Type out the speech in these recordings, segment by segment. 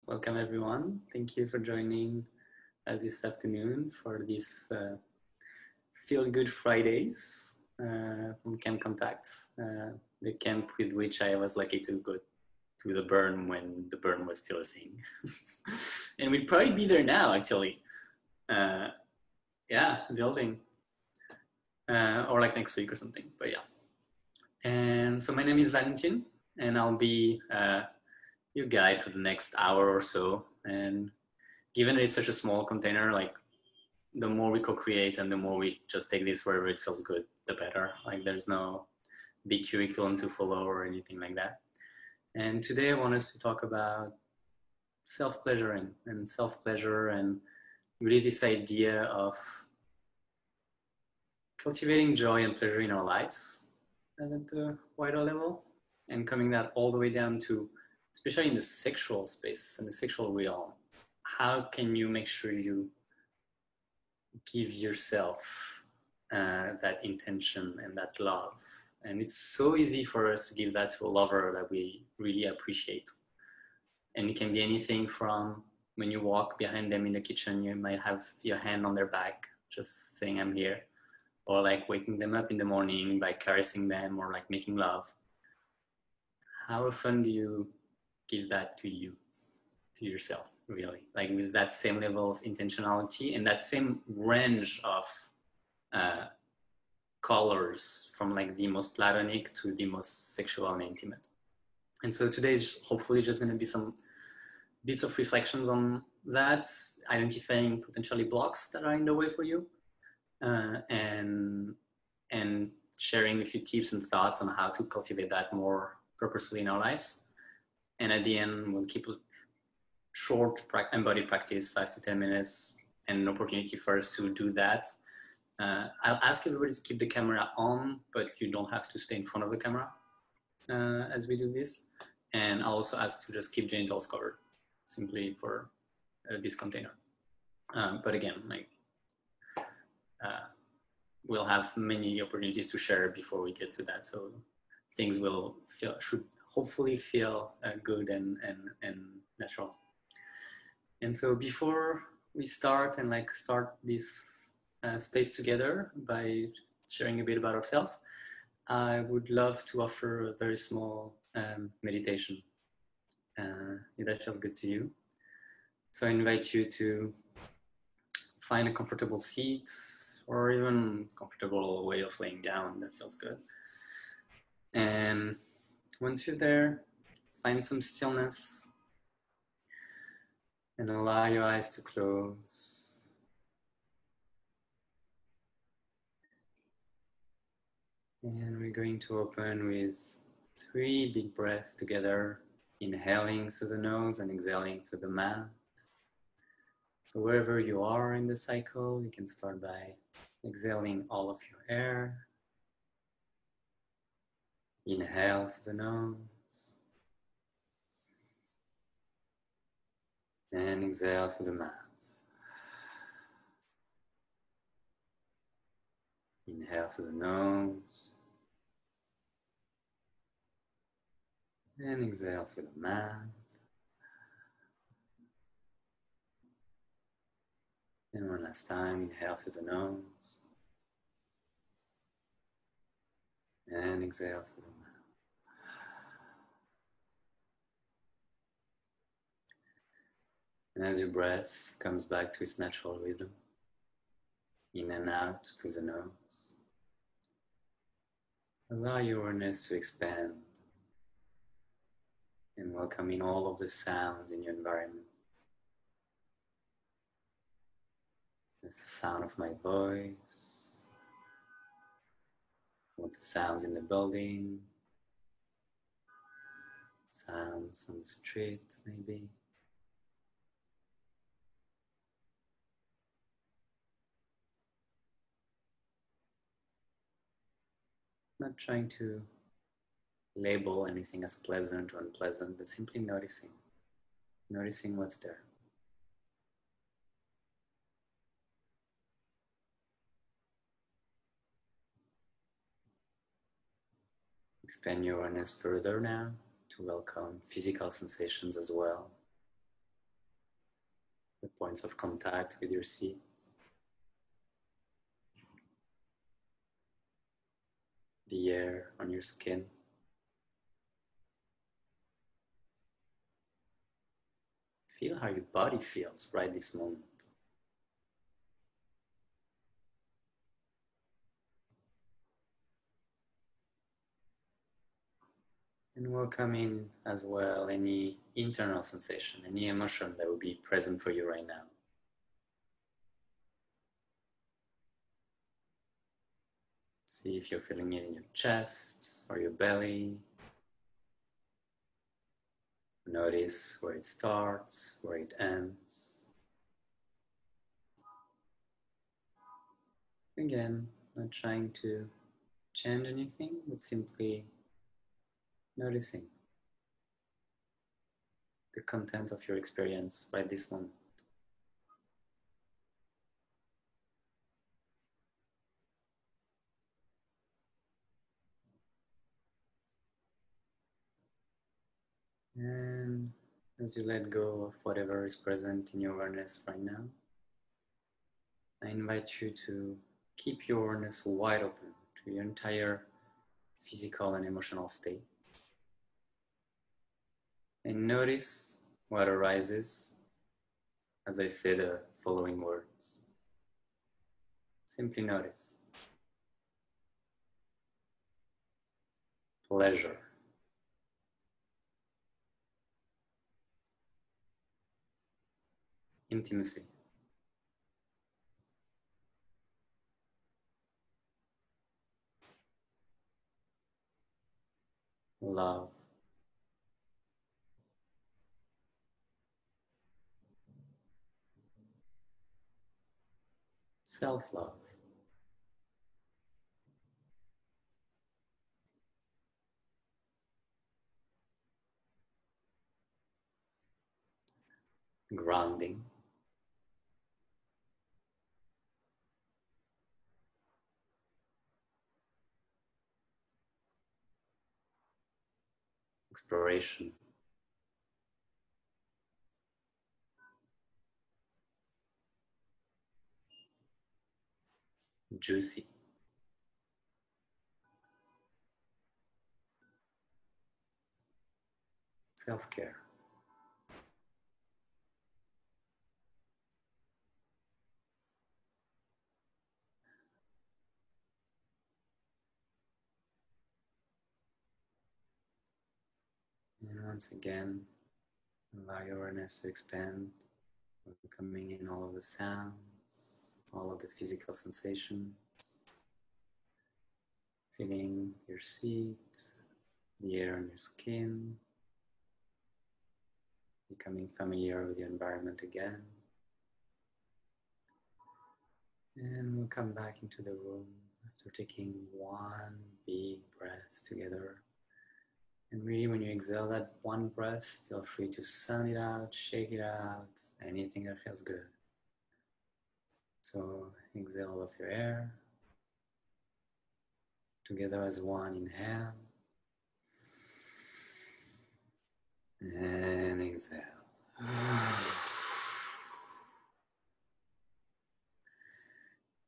Welcome everyone. Thank you for joining us this afternoon for this Feel Good Fridays from Camp Contact, the camp with which I was lucky to go to the burn when the burn was still a thing. And we'd probably be there now, actually. Building. Or like next week or something, but yeah. And so my name is Valentin, and I'll be your guide for the next hour or so. And given it's such a small container, like the more we co-create and the more we just take this wherever it feels good, the better. Like there's no big curriculum to follow or anything like that. And today I want us to talk about self-pleasuring and self-pleasure and really this idea of cultivating joy and pleasure in our lives at a wider level and coming that all the way down to, especially in the sexual space and the sexual realm, how can you make sure you give yourself that intention and that love? And it's so easy for us to give that to a lover that we really appreciate. And it can be anything from when you walk behind them in the kitchen, you might have your hand on their back, just saying, I'm here. Or like waking them up in the morning by caressing them or like making love. How often do you give that to you, to yourself, really? Like with that same level of intentionality and that same range of colors from like the most platonic to the most sexual and intimate. And so today is hopefully just going to be some bits of reflections on that, identifying potentially blocks that are in the way for you, and sharing a few tips and thoughts on how to cultivate that more purposefully in our lives. And at the end, we'll keep a short embodied practice, 5 to 10 minutes, and an opportunity for us to do that. I'll ask everybody to keep the camera on, but you don't have to stay in front of the camera as we do this. And I'll also ask to just keep genitals covered, simply for this container. But again, like we'll have many opportunities to share before we get to that. So things should hopefully feel good and natural. And so before we start this space together by sharing a bit about ourselves, I would love to offer a very small meditation. If that feels good to you. So I invite you to find a comfortable seat or even comfortable way of laying down that feels good. And once you're there, find some stillness and allow your eyes to close. And we're going to open with 3 big breaths together, inhaling through the nose and exhaling through the mouth. So wherever you are in the cycle, you can start by exhaling all of your air. Inhale through the nose. And exhale through the mouth. Inhale through the nose. And exhale through the mouth. And one last time, inhale through the nose. And exhale through the mouth. And as your breath comes back to its natural rhythm, in and out through the nose, allow your awareness to expand and welcome in all of the sounds in your environment. That's the sound of my voice, or the sounds in the building, sounds on the street maybe. Not trying to label anything as pleasant or unpleasant, but simply noticing what's there. Expand your awareness further now to welcome physical sensations as well. points of contact with your seat. The air on your skin. Feel how your body feels right this moment. And welcome in as well any internal sensation, any emotion that will be present for you right now. See if you're feeling it in your chest or your belly. Notice where it starts, where it ends. Again, not trying to change anything, but simply noticing the content of your experience right this moment. And as you let go of whatever is present in your awareness right now, I invite you to keep your awareness wide open to your entire physical and emotional state. And notice what arises as I say the following words. Simply notice. Pleasure. Intimacy. Love. Self-love. Grounding. Exploration. Juicy. Self-care. And once again, allow your awareness to expand, coming in all of the sounds, all of the physical sensations, feeling your seat, the air on your skin, becoming familiar with your environment again. And we'll come back into the room after taking one big breath together. And really, when you exhale that one breath, feel free to sound it out, shake it out, anything that feels good. So exhale all of your air. Together as one, inhale. And exhale.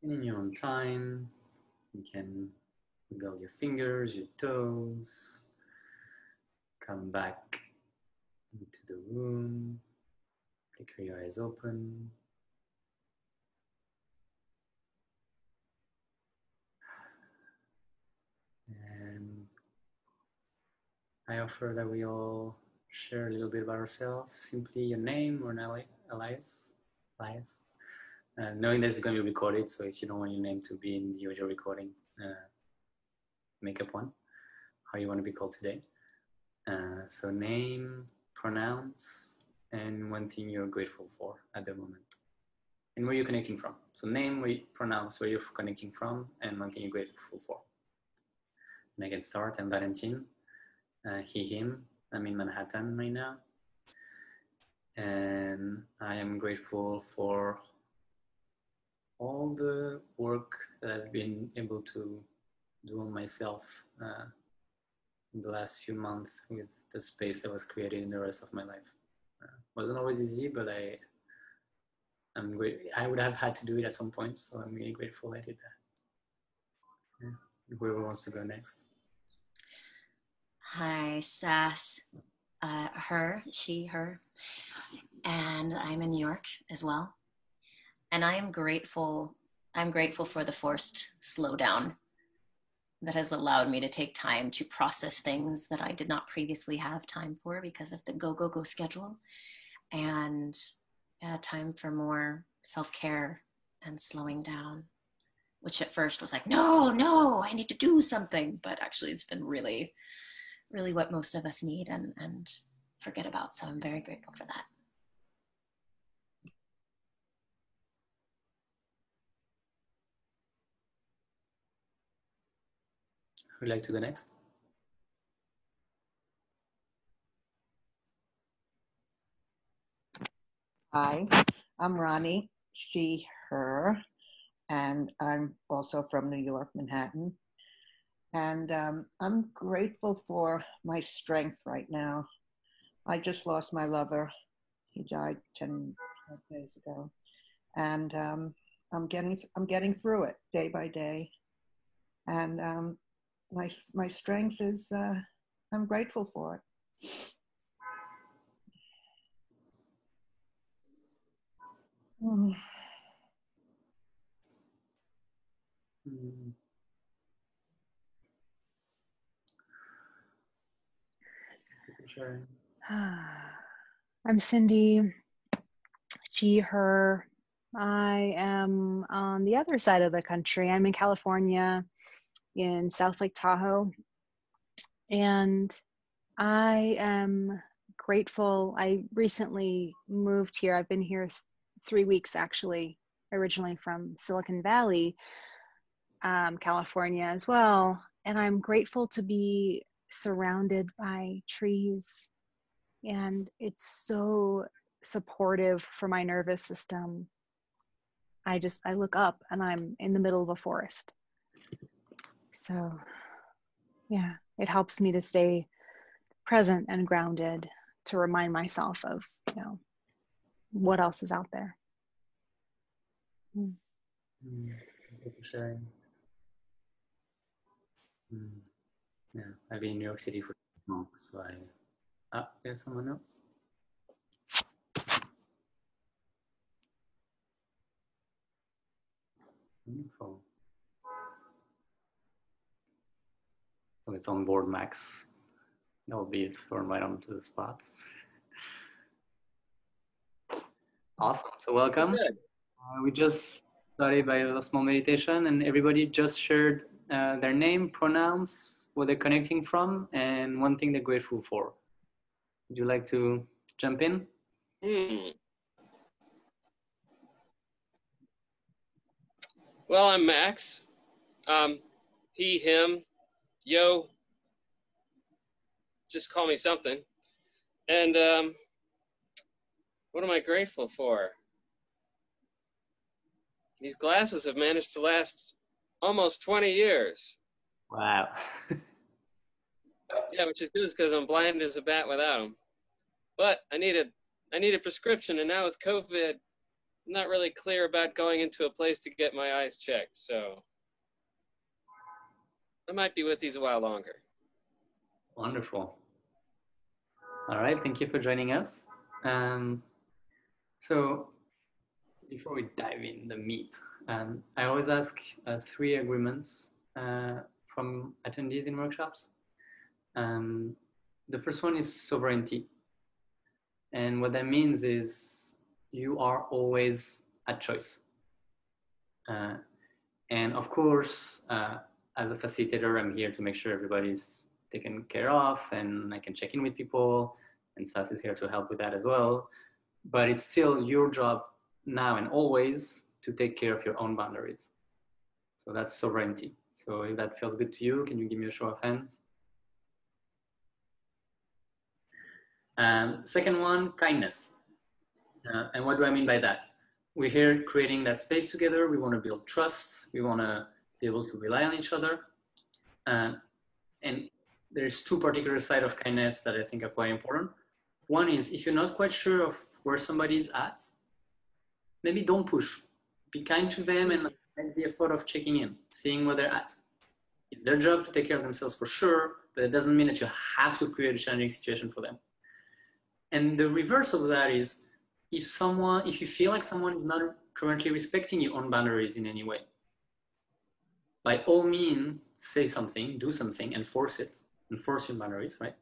And in your own time, you can wiggle your fingers, your toes, come back into the room, flicker your eyes open. And I offer that we all share a little bit about ourselves, simply your name or an alias, knowing that it's going to be recorded, so if you don't want your name to be in the audio recording, make up one, how you want to be called today. So name, pronounce, and one thing you're grateful for at the moment. And where you're connecting from. So name, where you pronounce where you're connecting from, and one thing you're grateful for. And I can start. I'm Valentin, he, him. I'm in Manhattan right now. And I am grateful for all the work that I've been able to do on myself in the last few months with the space that was created in the rest of my life. Wasn't always easy, but I would have had to do it at some point, so I'm really grateful I did that. Yeah. Whoever wants to go next. Hi, Sass. Her, she, her. And I'm in New York as well. And I'm grateful for the forced slowdown that has allowed me to take time to process things that I did not previously have time for because of the go schedule. And time for more self-care and slowing down, which at first was like, no, I need to do something. But actually it's been really, really what most of us need and forget about. So I'm very grateful for that. Who'd like to go next? Hi, I'm Ronnie, she, her, and I'm also from New York, Manhattan. And I'm grateful for my strength right now. I just lost my lover. He died 10 days ago. And I'm getting through it day by day. And my strength is, I'm grateful for it. Mm. Sure. I'm Cindy, she, her. I am on the other side of the country. I'm in California, in South Lake Tahoe. And I am grateful. I recently moved here. I've been here 3 weeks, actually, originally from Silicon Valley, California as well. And I'm grateful to be surrounded by trees. And it's so supportive for my nervous system. I look up and I'm in the middle of a forest. So yeah, it helps me to stay present and grounded, to remind myself of, what else is out there. Thank you for sharing. Yeah, I've been in New York City for 6 months, so there's someone else? Wonderful. Well, it's on board, Max. That'll be thrown right onto the spot. Awesome. So welcome. We just started by a small meditation, and everybody just shared their name, pronouns, where they're connecting from, and one thing they're grateful for. Would you like to jump in? Well, I'm Max. He, him, yo. Just call me something. And what am I grateful for? These glasses have managed to last almost 20 years. Wow. Yeah, which is good because I'm blind as a bat without them. But I need a prescription, and now with COVID, I'm not really clear about going into a place to get my eyes checked. So I might be with these a while longer. Wonderful. All right, thank you for joining us. So before we dive in the meat, I always ask 3 agreements from attendees in workshops. The first one is sovereignty. And what that means is you are always at choice. And of course, as a facilitator, I'm here to make sure everybody's taken care of, and I can check in with people, and Sass is here to help with that as well. But it's still your job now and always to take care of your own boundaries. So that's sovereignty. So if that feels good to you, can you give me a show of hands? Second one, kindness. And what do I mean by that? We're here creating that space together. We want to build trust. We want to be able to rely on each other. And there's 2 particular sides of kindness that I think are quite important. One is if you're not quite sure of where somebody's at, maybe don't push. Be kind to them and make the effort of checking in, seeing where they're at. It's their job to take care of themselves for sure, but it doesn't mean that you have to create a challenging situation for them. And the reverse of that is if you feel like someone is not currently respecting your own boundaries in any way, by all means, say something, do something, enforce it, enforce your boundaries, right?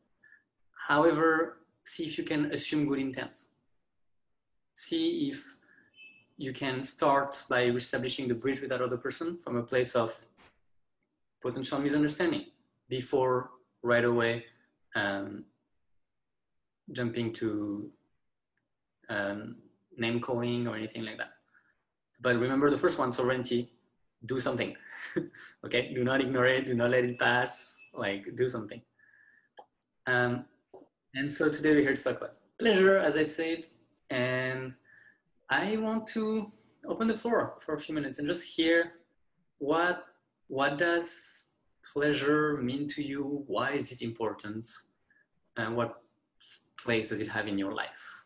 However, see if you can assume good intent. See if you can start by establishing the bridge with that other person from a place of potential misunderstanding before right away jumping to name calling or anything like that. But remember the first one, sovereignty, do something. Okay, do not ignore it, do not let it pass, like do something. And so today we're here to talk about pleasure, as I said, and I want to open the floor for a few minutes and just hear what does pleasure mean to you? Why is it important? And what place does it have in your life?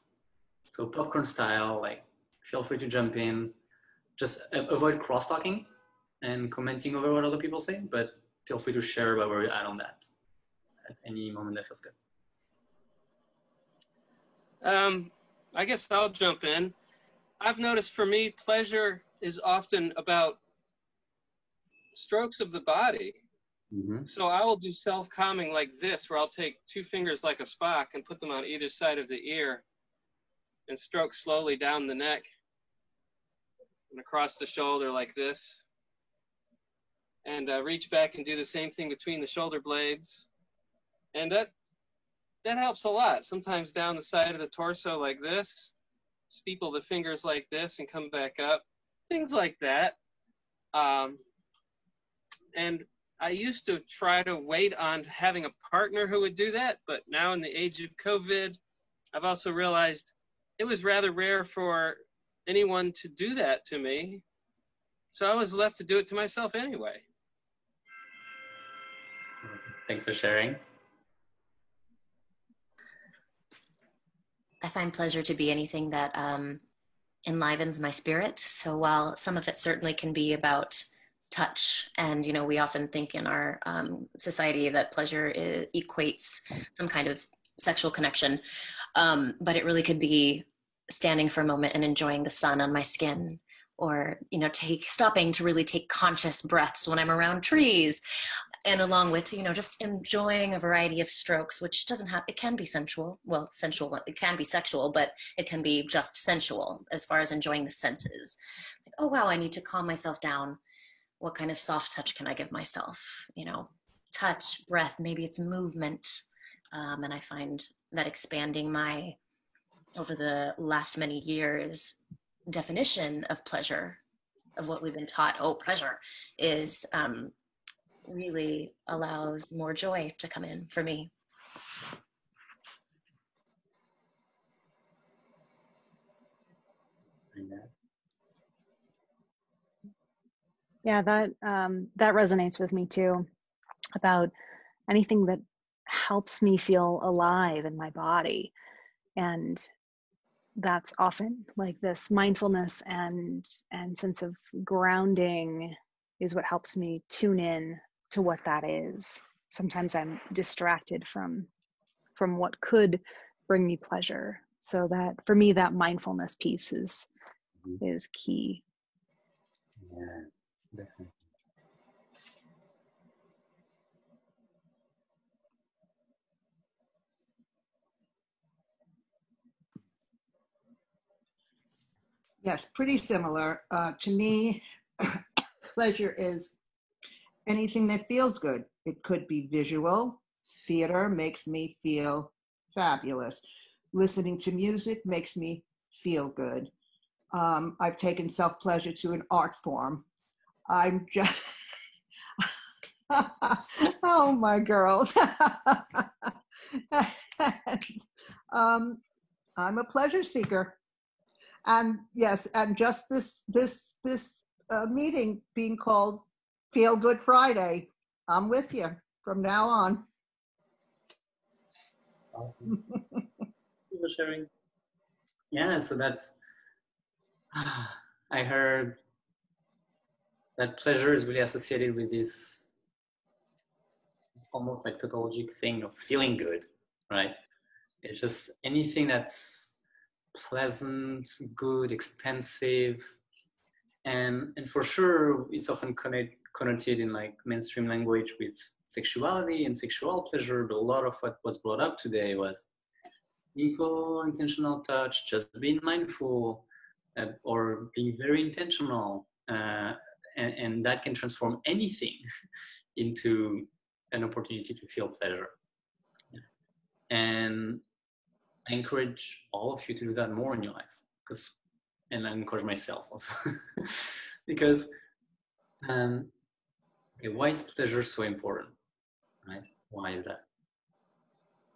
So popcorn style, like feel free to jump in. Just avoid cross-talking and commenting over what other people say, but feel free to share about where you're at on that at any moment that feels good. I guess I'll jump in. I've noticed for me, pleasure is often about strokes of the body. Mm-hmm. So I will do self-calming like this, where I'll take 2 fingers like a Spock and put them on either side of the ear and stroke slowly down the neck and across the shoulder like this. And reach back and do the same thing between the shoulder blades. And that helps a lot. Sometimes down the side of the torso like this, steeple the fingers like this and come back up. Things like that. And I used to try to wait on having a partner who would do that, but now in the age of COVID, I've also realized it was rather rare for anyone to do that to me. So I was left to do it to myself anyway. Thanks for sharing. I find pleasure to be anything that enlivens my spirit. So while some of it certainly can be about touch, and we often think in our society that pleasure equates some kind of sexual connection, but it really could be standing for a moment and enjoying the sun on my skin, or stopping to really take conscious breaths when I'm around trees, and along with just enjoying a variety of strokes, which doesn't have, it can be sensual, it can be sexual, but it can be just sensual as far as enjoying the senses. Like, oh wow, I need to calm myself down. What kind of soft touch can I give myself? Touch, breath, maybe it's movement. And I find that expanding my, over the last many years, definition of pleasure, of what we've been taught, pleasure is really allows more joy to come in for me. Yeah, that resonates with me too, about anything that helps me feel alive in my body. And that's often like this mindfulness and sense of grounding is what helps me tune in to what that is. Sometimes I'm distracted from what could bring me pleasure. So that for me, that mindfulness piece is key. Yeah, definitely. Yes, pretty similar. To me, pleasure is anything that feels good. It could be visual. Theater makes me feel fabulous. Listening to music makes me feel good. I've taken self-pleasure to an art form. I'm just, oh my girls. I'm a pleasure seeker. And yes, and just this meeting being called Feel Good Friday, I'm with you from now on. Awesome. Thank you for sharing. Yeah, so that's I heard that pleasure is really associated with this almost like tautologic thing of feeling good, right? It's just anything that's pleasant, good, expensive, and for sure it's often connoted in like mainstream language with sexuality and sexual pleasure. But a lot of what was brought up today was equal intentional touch, just being mindful, or being very intentional, and that can transform anything into an opportunity to feel pleasure. And I encourage all of you to do that more in your life, and I encourage myself also, because okay, why is pleasure so important, right? Why is that?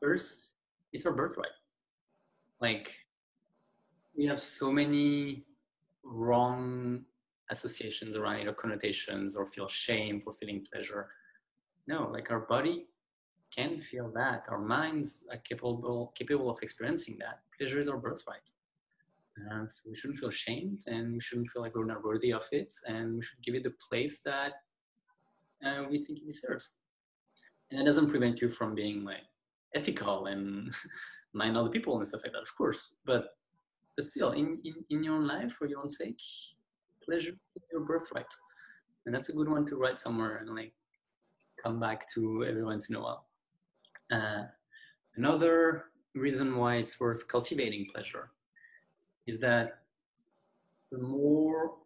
First, it's our birthright. Like, we have so many wrong associations around it, or connotations, or feel shame for feeling pleasure. No, like our body can feel that. Our minds are capable of experiencing that. Pleasure is our birthright. So we shouldn't feel ashamed, and we shouldn't feel like we're not worthy of it, and we should give it the place that we think it deserves. And it doesn't prevent you from being like ethical and mind other people and stuff like that, of course. But still, in your own life, for your own sake, pleasure is your birthright. And that's a good one to write somewhere and like come back to every once in a while. Another reason why it's worth cultivating pleasure is that the more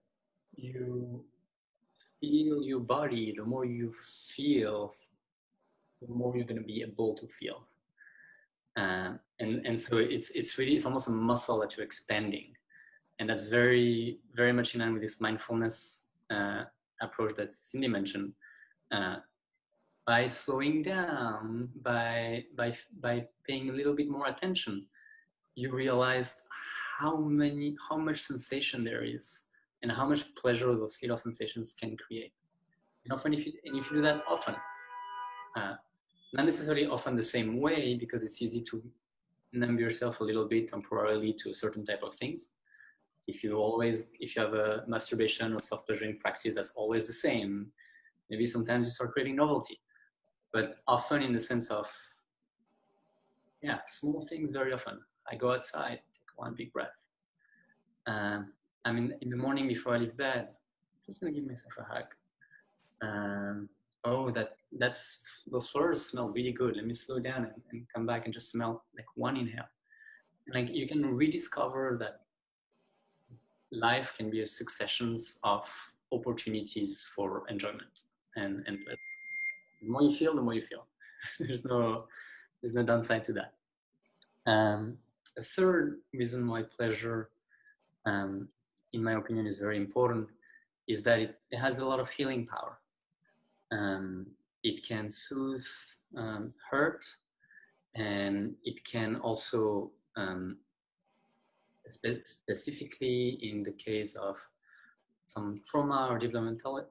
you feel your body, the more you feel, the more you're going to be able to feel. And so it's almost a muscle that you're expanding. And that's very, very much in line with this mindfulness approach that Cindy mentioned. By slowing down, by paying a little bit more attention, you realize how much sensation there is, and how much pleasure those little sensations can create. And often, if you do that often, not necessarily often the same way, because it's easy to numb yourself a little bit temporarily to a certain type of things. If you have a masturbation or self-pleasuring practice that's always the same, maybe sometimes you start craving novelty. But often in the sense of, small things very often. I go outside, take one big breath. I mean, in the morning before I leave bed, I'm just gonna give myself a hug. Those flowers smell really good. Let me slow down and come back and just smell like one inhale. And like you can rediscover that life can be a successions of opportunities for enjoyment and pleasure. The more you feel, the more you feel. There's no downside to that. A third reason why pleasure, in my opinion, is very important is that it has a lot of healing power. It can soothe hurt, and it can also, specifically in the case of some trauma or developmental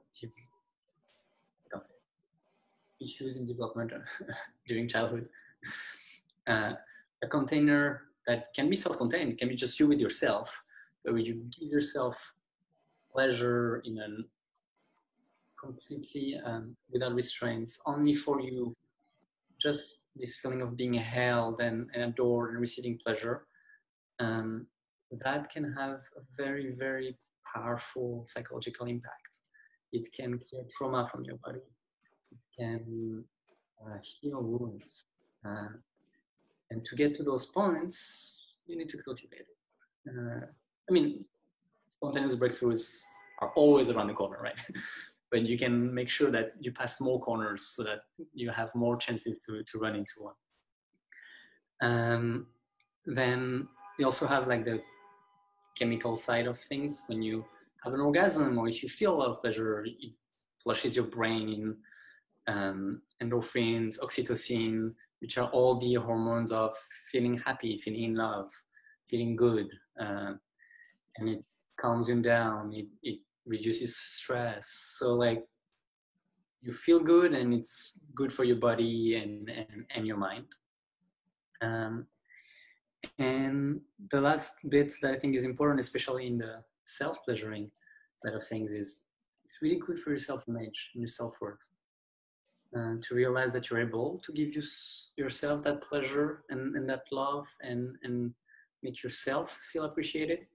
issues in development during childhood, a container that can be self-contained, can be just you with yourself, but where you give yourself pleasure in a completely without restraints, only for you, just this feeling of being held and adored and receiving pleasure, that can have a very, very powerful psychological impact. It can clear trauma from your body. It can heal wounds. And to get to those points, you need to cultivate it. I mean, spontaneous breakthroughs are always around the corner, right? But you can make sure that you pass more corners so that you have more chances to run into one. Then you also have like the chemical side of things. When you have an orgasm, or if you feel a lot of pleasure, it flushes your brain in endorphins, oxytocin, which are all the hormones of feeling happy, feeling in love, feeling good. And it calms you down, it reduces stress. So like you feel good, and it's good for your body and your mind. And the last bit that I think is important, especially in the self-pleasuring side of things is it's really good for your self-image and your self-worth. To realize that you're able to give yourself that pleasure and that love and make yourself feel appreciated,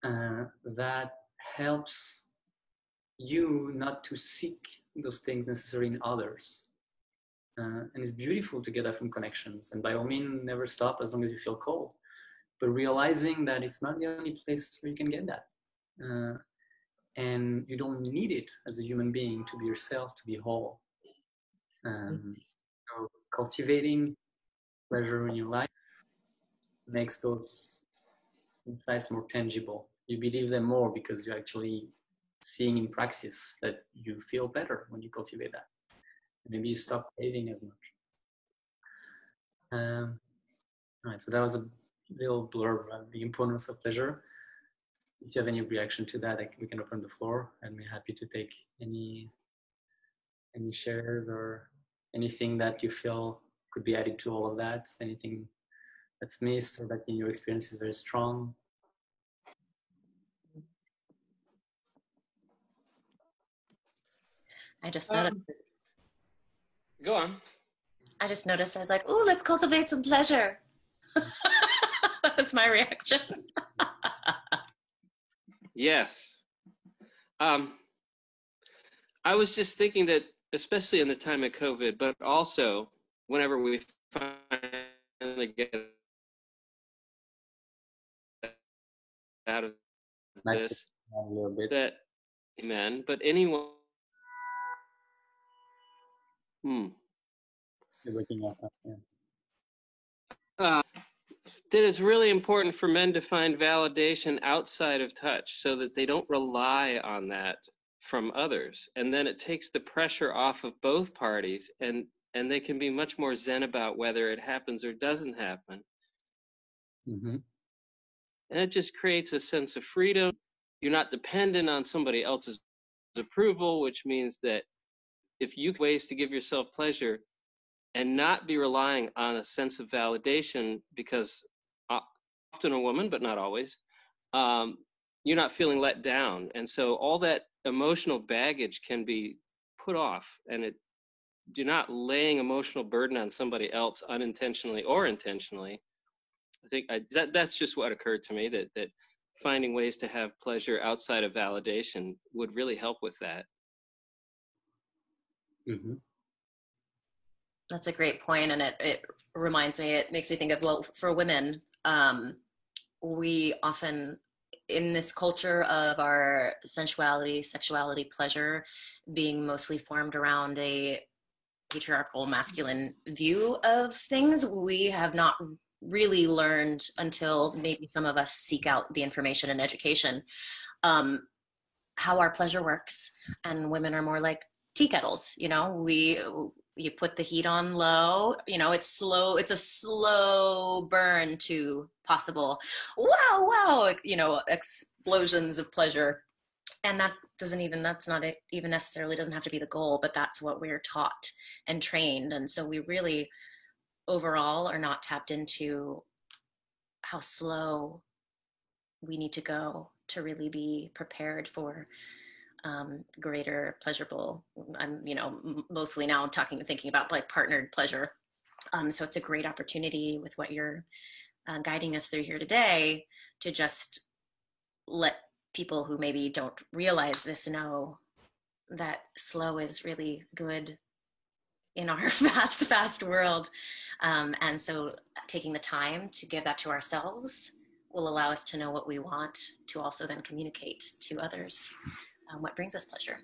that helps you not to seek those things necessarily in others. And it's beautiful to get that from connections. And by all means, never stop as long as you feel cold. But realizing that it's not the only place where you can get that. And you don't need it as a human being to be yourself, to be whole. So cultivating pleasure in your life makes those insights more tangible. You believe them more because you're actually seeing in practice that you feel better when you cultivate that. Maybe you stop craving as much. All right, so that was a little blurb about the importance of pleasure. If you have any reaction to that, we can open the floor, and we're happy to take any shares or anything that you feel could be added to all of that. Anything that's missed or that in your experience is very strong. I just noticed. Go on. I just noticed. I was like, "Ooh, let's cultivate some pleasure." That's my reaction. Yes. I was just thinking that, especially in the time of COVID, but also whenever we finally get out of this, a little bit. that, amen, but anyone, You're waking up. Yeah. that it's really important for men to find validation outside of touch so that they don't rely on that from others. And then it takes the pressure off of both parties, and they can be much more zen about whether it happens or doesn't happen. Mm-hmm. And it just creates a sense of freedom. You're not dependent on somebody else's approval, which means that if you have ways to give yourself pleasure and not be relying on a sense of validation, because often a woman, but not always, you're not feeling let down. And so all that emotional baggage can be put off, and you're not laying emotional burden on somebody else unintentionally or intentionally. I think that's just what occurred to me, that finding ways to have pleasure outside of validation would really help with that. Mm-hmm. That's a great point, and it reminds me. It makes me think of, well, for women, we often, in this culture of our sensuality, sexuality, pleasure being mostly formed around a patriarchal masculine view of things, we have not really learned, until maybe some of us seek out the information and education, how our pleasure works. And women are more like tea kettles, you put the heat on low, it's slow, it's a slow burn to possible wow, explosions of pleasure. And that's not it, even necessarily doesn't have to be the goal, but that's what we're taught and trained. And so we really overall are not tapped into how slow we need to go to really be prepared for greater pleasurable. I'm mostly now thinking about like partnered pleasure. So it's a great opportunity with what you're guiding us through here today, to just let people who maybe don't realize this know that slow is really good in our fast world. And so taking the time to give that to ourselves will allow us to know what we want to also then communicate to others what brings us pleasure.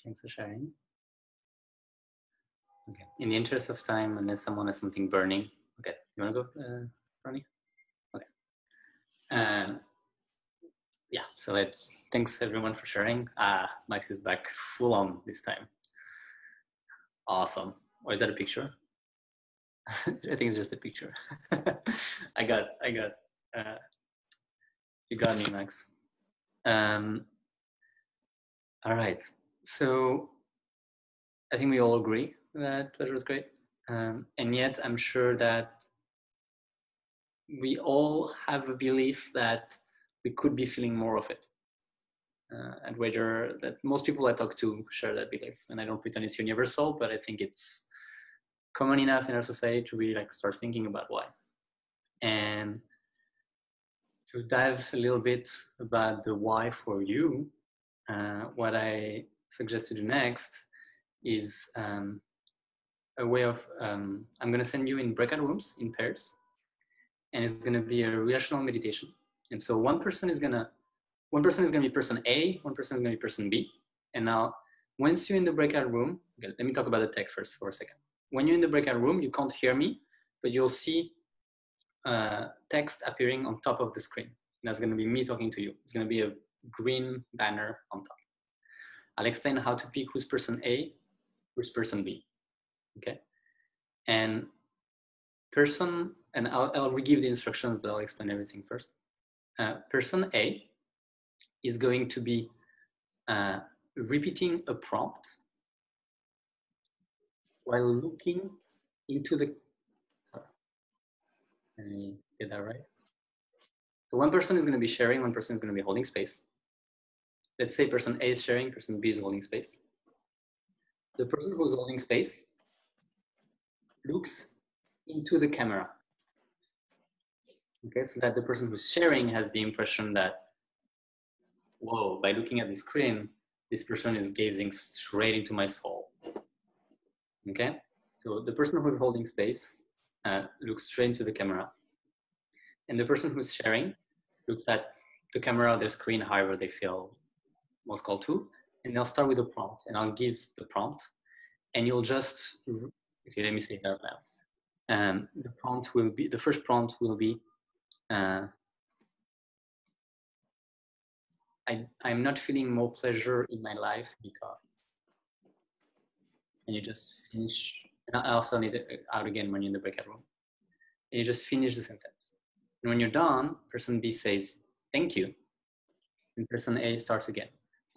Thanks for sharing. Okay. In the interest of time, unless someone has something burning. Okay. You want to go, Ronnie? Okay. Yeah. So thanks everyone for sharing. Max is back full on this time. Awesome. Or is that a picture? I think it's just a picture. I got. You got me, Max. All right. So I think we all agree that pleasure is great. And yet I'm sure that we all have a belief that we could be feeling more of it. And whether that most people I talk to share that belief, and I don't pretend it's universal, but I think it's common enough in our society to really like start thinking about why. And to dive a little bit about the why for you, what I suggest to do next is a way of, I'm going to send you in breakout rooms in pairs, and it's going to be a relational meditation. And so one person is going to be person A, one person is going to be person B. And now, once you're in the breakout room, okay, let me talk about the tech first for a second. When you're in the breakout room, you can't hear me, but you'll see text appearing on top of the screen. And that's going to be me talking to you. It's going to be a green banner on top. I'll explain how to pick who's person A, who's person B. Okay? And I'll re-give the instructions, but I'll explain everything first. Person A is going to be repeating a prompt while looking into the, let me get that right. So one person is going to be sharing, one person is going to be holding space. Let's say person A is sharing, person B is holding space. The person who's holding space looks into the camera. Okay, so that the person who's sharing has the impression that, whoa, by looking at the screen, this person is gazing straight into my soul. Okay, so the person who's holding space looks straight into the camera. And the person who's sharing looks at the camera, their screen, however they feel most called to, and they'll start with a prompt, and I'll give the prompt, and you'll just, okay, let me say that now. The first prompt will be, I'm not feeling more pleasure in my life because, and you just finish, and I also need it out again when you're in the breakout room, and you just finish the sentence. And when you're done, person B says, thank you, and person A starts again.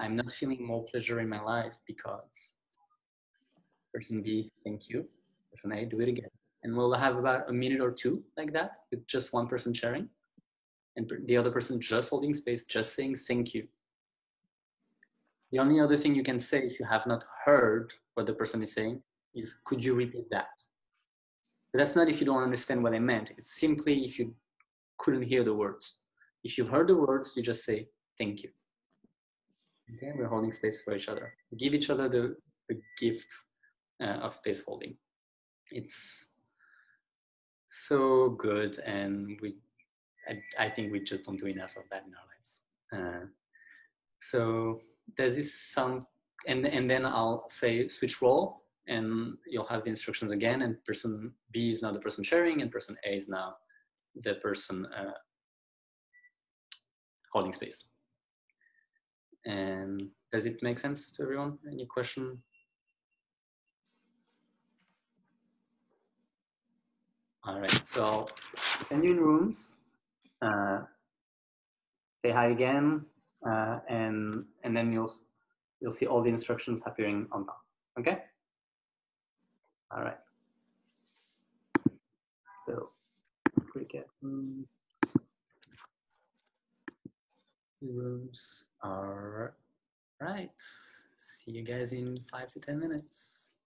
I'm not feeling more pleasure in my life because, person B, thank you, person A, do it again. And we'll have about a minute or two like that with just one person sharing and the other person just holding space, just saying thank you. The only other thing you can say if you have not heard what the person is saying is, could you repeat that? But that's not if you don't understand what I meant. It's simply if you couldn't hear the words. If you've heard the words, you just say thank you. Okay, we're holding space for each other. Give each other the gift of space holding. It's so good, and I think we just don't do enough of that in our lives. So there's this sound, and then I'll say switch role, and you'll have the instructions again, and person B is now the person sharing, and person A is now the person holding space. And does it make sense to everyone? Any question? All right, so I'll send you in rooms, say hi again, and then you'll see all the instructions appearing on top. Okay. All right. So breakout rooms are right. See you guys in 5 to 10 minutes.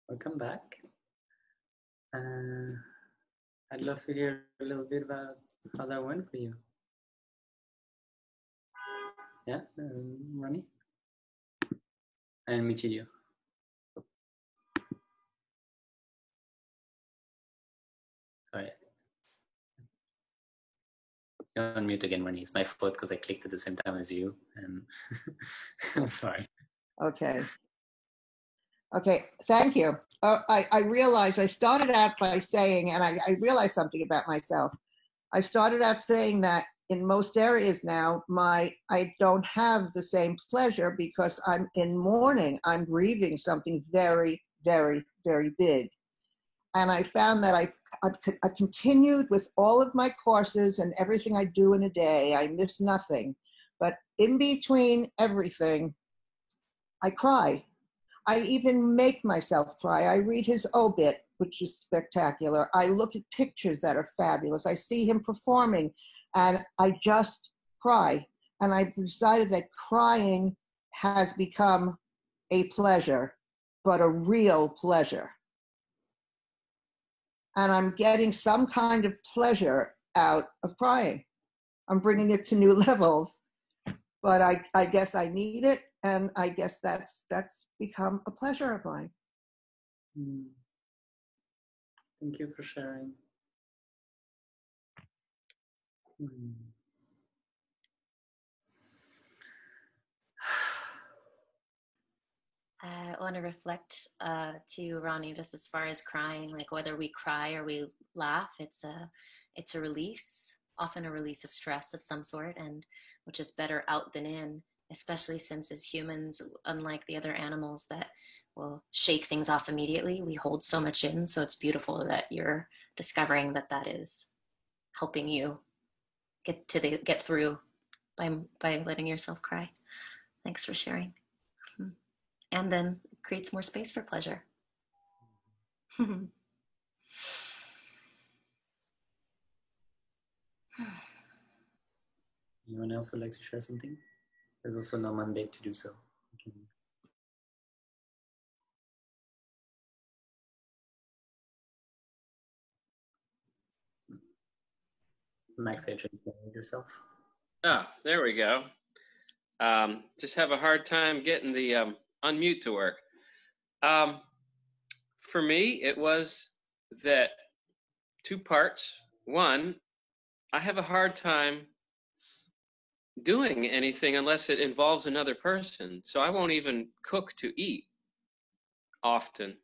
Welcome back. I'd love to hear a little bit about how that went for you. Yeah, Ronnie? And meeting you. Sorry. You're on mute again, Ronnie. It's my fault because I clicked at the same time as you. And I'm sorry. Okay. Okay, thank you. I realized I started out by saying, and I realized something about myself. I started out saying that in most areas now, I don't have the same pleasure because I'm in mourning. I'm grieving something very, very, very big. And I found that I continued with all of my courses and everything I do in a day. I miss nothing. But in between everything, I cry. I even make myself cry. I read his obit, which is spectacular. I look at pictures that are fabulous. I see him performing, and I just cry. And I've decided that crying has become a pleasure, but a real pleasure. And I'm getting some kind of pleasure out of crying. I'm bringing it to new levels. But I guess I need it, and I guess that's become a pleasure of mine. Thank you for sharing. I want to reflect to Ronnie, just as far as crying, like whether we cry or we laugh, it's a release, often a release of stress of some sort, and which is better out than in, especially since as humans, unlike the other animals that will shake things off immediately, we hold so much in. So it's beautiful that you're discovering that that is helping you get through by letting yourself cry. Thanks for sharing. And then it creates more space for pleasure. Anyone else would like to share something? There's also no mandate to do so. Max, you with yourself. Oh, there we go. Just have a hard time getting the unmute to work. For me, it was that two parts. One, I have a hard time doing anything unless it involves another person. So I won't even cook to eat often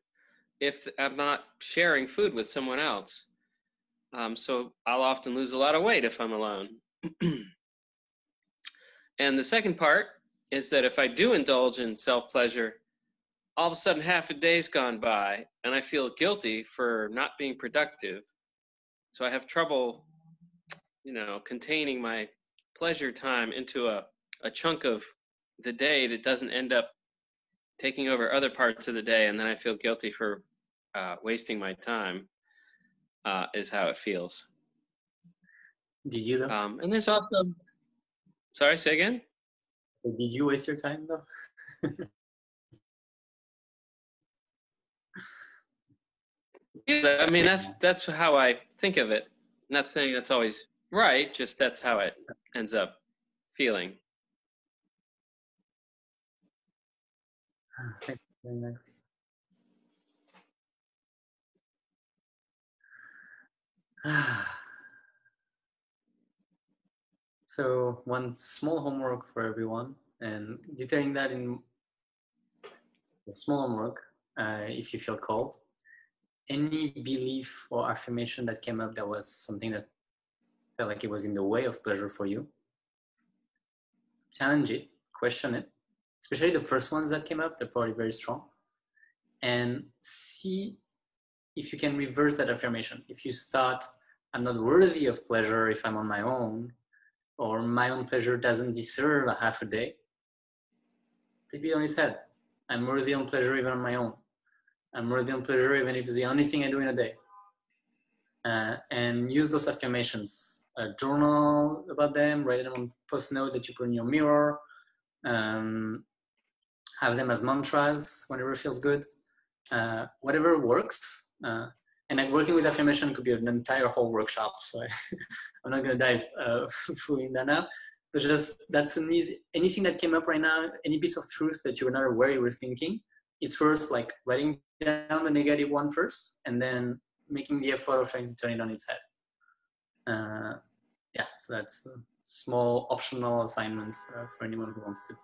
if I'm not sharing food with someone else. So I'll often lose a lot of weight if I'm alone. And the second part is that if I do indulge in self-pleasure, all of a sudden half a day's gone by and I feel guilty for not being productive. So I have trouble, containing my pleasure time into a chunk of the day that doesn't end up taking over other parts of the day, and then I feel guilty for wasting my time, is how it feels. Did you though? And there's also, sorry, say again? Did you waste your time though? I mean, that's how I think of it. I'm not saying that's always right, just that's how it ends up feeling. Thank you very much. So one small homework for everyone, and detailing that in small homework, if you feel called. Any belief or affirmation that came up that was something that felt like it was in the way of pleasure for you, challenge it, question it, especially the first ones that came up, they're probably very strong, and see if you can reverse that affirmation. If you thought, I'm not worthy of pleasure if I'm on my own, or my own pleasure doesn't deserve a half a day, flip it on its head. I'm worthy on pleasure even on my own. I'm worthy on pleasure even if it's the only thing I do in a day. And use those affirmations. Journal about them, write them on post-note that you put in your mirror. Have them as mantras whenever it feels good. Whatever works. And like working with affirmation could be an entire whole workshop. So I'm not going to dive fully in that now. But just that's an easy, anything that came up right now, any bits of truth that you were not aware you were thinking, it's worth like writing down the negative one first and then making the effort of trying to turn it on its head. Yeah, so that's a small optional assignment for anyone who wants to.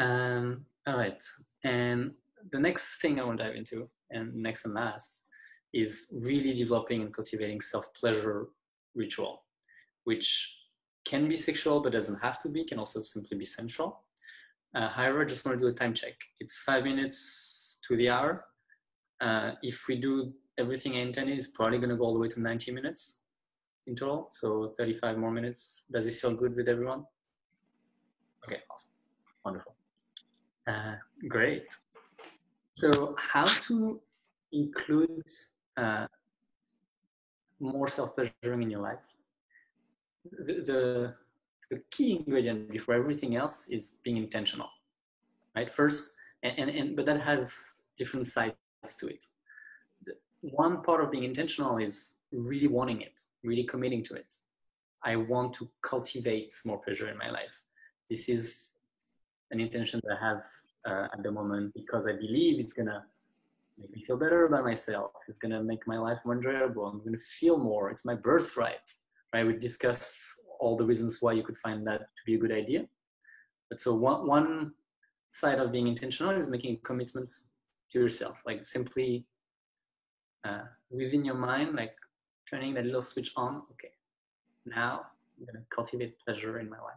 All right. And the next thing I want to dive into, and next and last, is really developing and cultivating self-pleasure ritual, which can be sexual but doesn't have to be, can also simply be sensual. However, I just want to do a time check. It's 5 minutes to the hour. If we do everything I intended, it's probably going to go all the way to 90 minutes in total. So 35 more minutes. Does this feel good with everyone? Okay, awesome. Wonderful. Great. So how to include more self-pleasuring in your life? The key ingredient before everything else is being intentional, right? First, but that has different sides to it. One part of being intentional is really wanting it, really committing to it. I want to cultivate more pleasure in my life. This is an intention that I have at the moment because I believe it's going to make me feel better about myself. It's going to make my life more enjoyable. I'm going to feel more. It's my birthright, right? We discuss all the reasons why you could find that to be a good idea. But so one side of being intentional is making commitments to yourself, like simply within your mind, like turning that little switch on. Okay, now I'm going to cultivate pleasure in my life.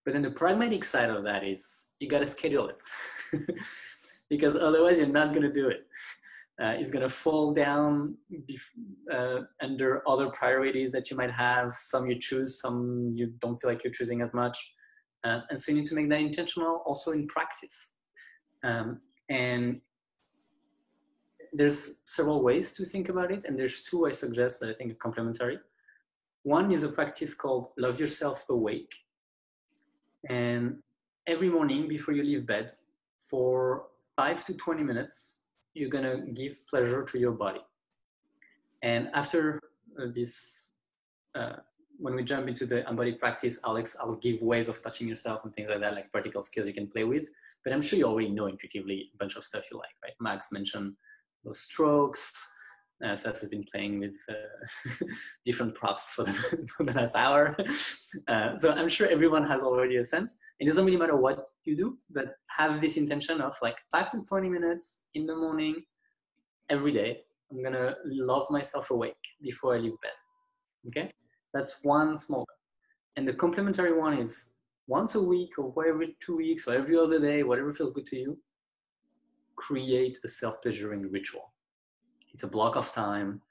But then the pragmatic side of that is you got to schedule it because otherwise you're not going to do it. It's going to fall down under other priorities that you might have. Some you choose, some you don't feel like you're choosing as much. And so you need to make that intentional also in practice. And there's several ways to think about it. And there's two I suggest that I think are complementary. One is a practice called Love Yourself Awake. And every morning before you leave bed, for 5 to 20 minutes, you're going to give pleasure to your body. And after this, when we jump into the embodied practice, I'll give ways of touching yourself and things like that, like practical skills you can play with. But I'm sure you already know intuitively a bunch of stuff you like, right? Max mentioned those strokes. Seth has been playing with different props for the last hour. So I'm sure everyone has already a sense. It doesn't really matter what you do, but have this intention of like 5 to 20 minutes in the morning, every day. I'm going to love myself awake before I leave bed. Okay? That's one small one. And the complementary one is once a week or every 2 weeks or every other day, whatever feels good to you, create a self-pleasuring ritual. It's a block of time.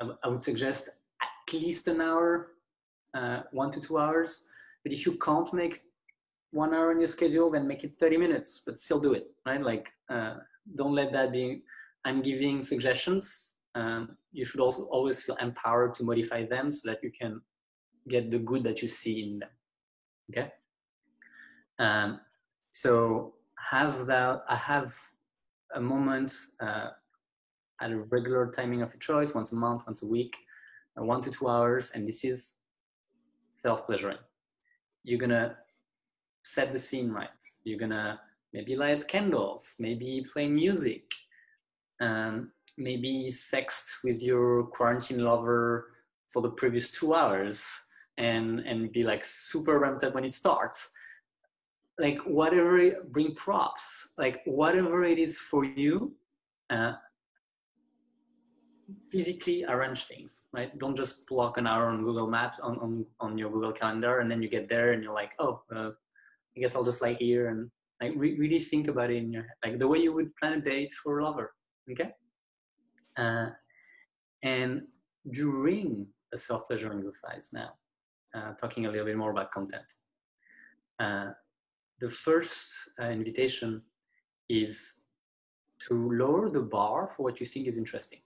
I would suggest at least an hour, 1 to 2 hours. But if you can't make 1 hour in your schedule, then make it 30 minutes, but still do it, right? Like, don't let that be, I'm giving suggestions. You should also always feel empowered to modify them so that you can get the good that you see in them, okay? So I have a moment at a regular timing of your choice, once a month, once a week, 1 to 2 hours, and this is self-pleasuring. You're gonna set the scene right. You're gonna maybe light candles, maybe play music, maybe sext with your quarantine lover for the previous 2 hours and be like super ramped up when it starts. Like whatever, bring props, like whatever it is for you, physically arrange things, right? Don't just block an hour on Google Maps, on your Google Calendar, and then you get there and you're like, oh, I guess I'll just lie here, and like really think about it in your head, like the way you would plan a date for a lover, okay? And during a self-pleasure exercise now, talking a little bit more about content. The first invitation is to lower the bar for what you think is interesting.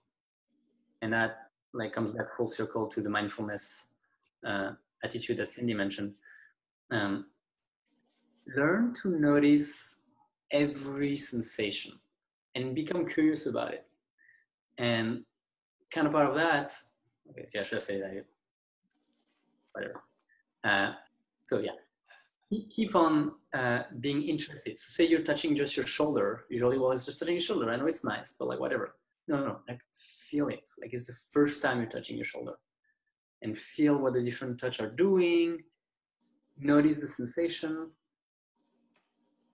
And that like comes back full circle to the mindfulness attitude that Cindy mentioned. Learn to notice every sensation and become curious about it. And kind of part of that, okay, so I should say that, whatever. So yeah, keep on being interested. So say you're touching just your shoulder. Usually, well, it's just touching your shoulder. I know it's nice, but like whatever. No, like feel it. Like it's the first time you're touching your shoulder. And feel what the different touch are doing. notice the sensation,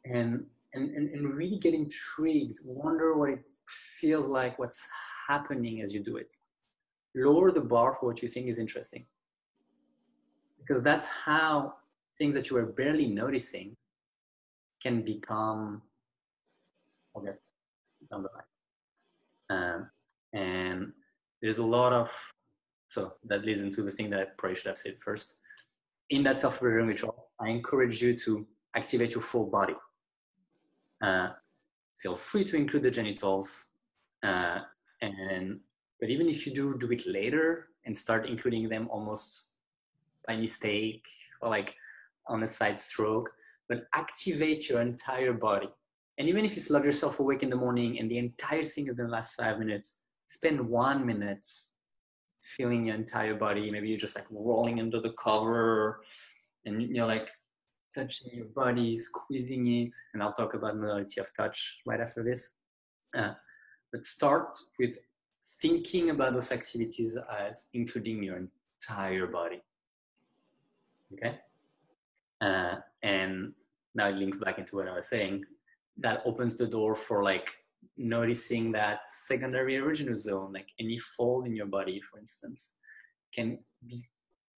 and really get intrigued, wonder what it feels like, what's happening as you do it. Lower the bar for what you think is interesting, because that's how things that you were barely noticing can become, I guess, down the line. And there's a lot of, so that leads into the thing that I probably should have said first. In that self-pleasuring ritual, I encourage you to activate your full body. Feel free to include the genitals, but even if you do it later and start including them almost by mistake or like on a side stroke, but activate your entire body. And even if it's love yourself awake in the morning and the entire thing is going to last 5 minutes, spend 1 minute feeling your entire body. Maybe you're just like rolling under the cover and you're like touching your body, squeezing it. And I'll talk about modality of touch right after this. But start with thinking about those activities as including your entire body. Okay? And now it links back into what I was saying. That opens the door for like noticing that secondary erogenous zone, like any fold in your body, for instance, can be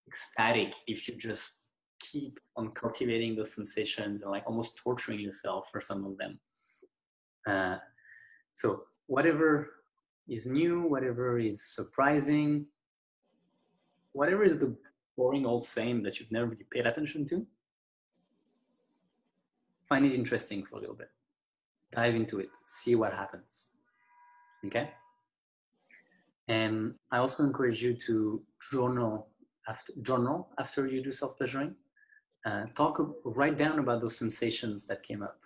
ecstatic if you just keep on cultivating those sensations and like almost torturing yourself for some of them. So whatever is new, whatever is surprising, whatever is the boring old same that you've never really paid attention to, find it interesting for a little bit. Dive into it, see what happens. Okay? And I also encourage you to journal after you do self-pleasuring. Write down about those sensations that came up.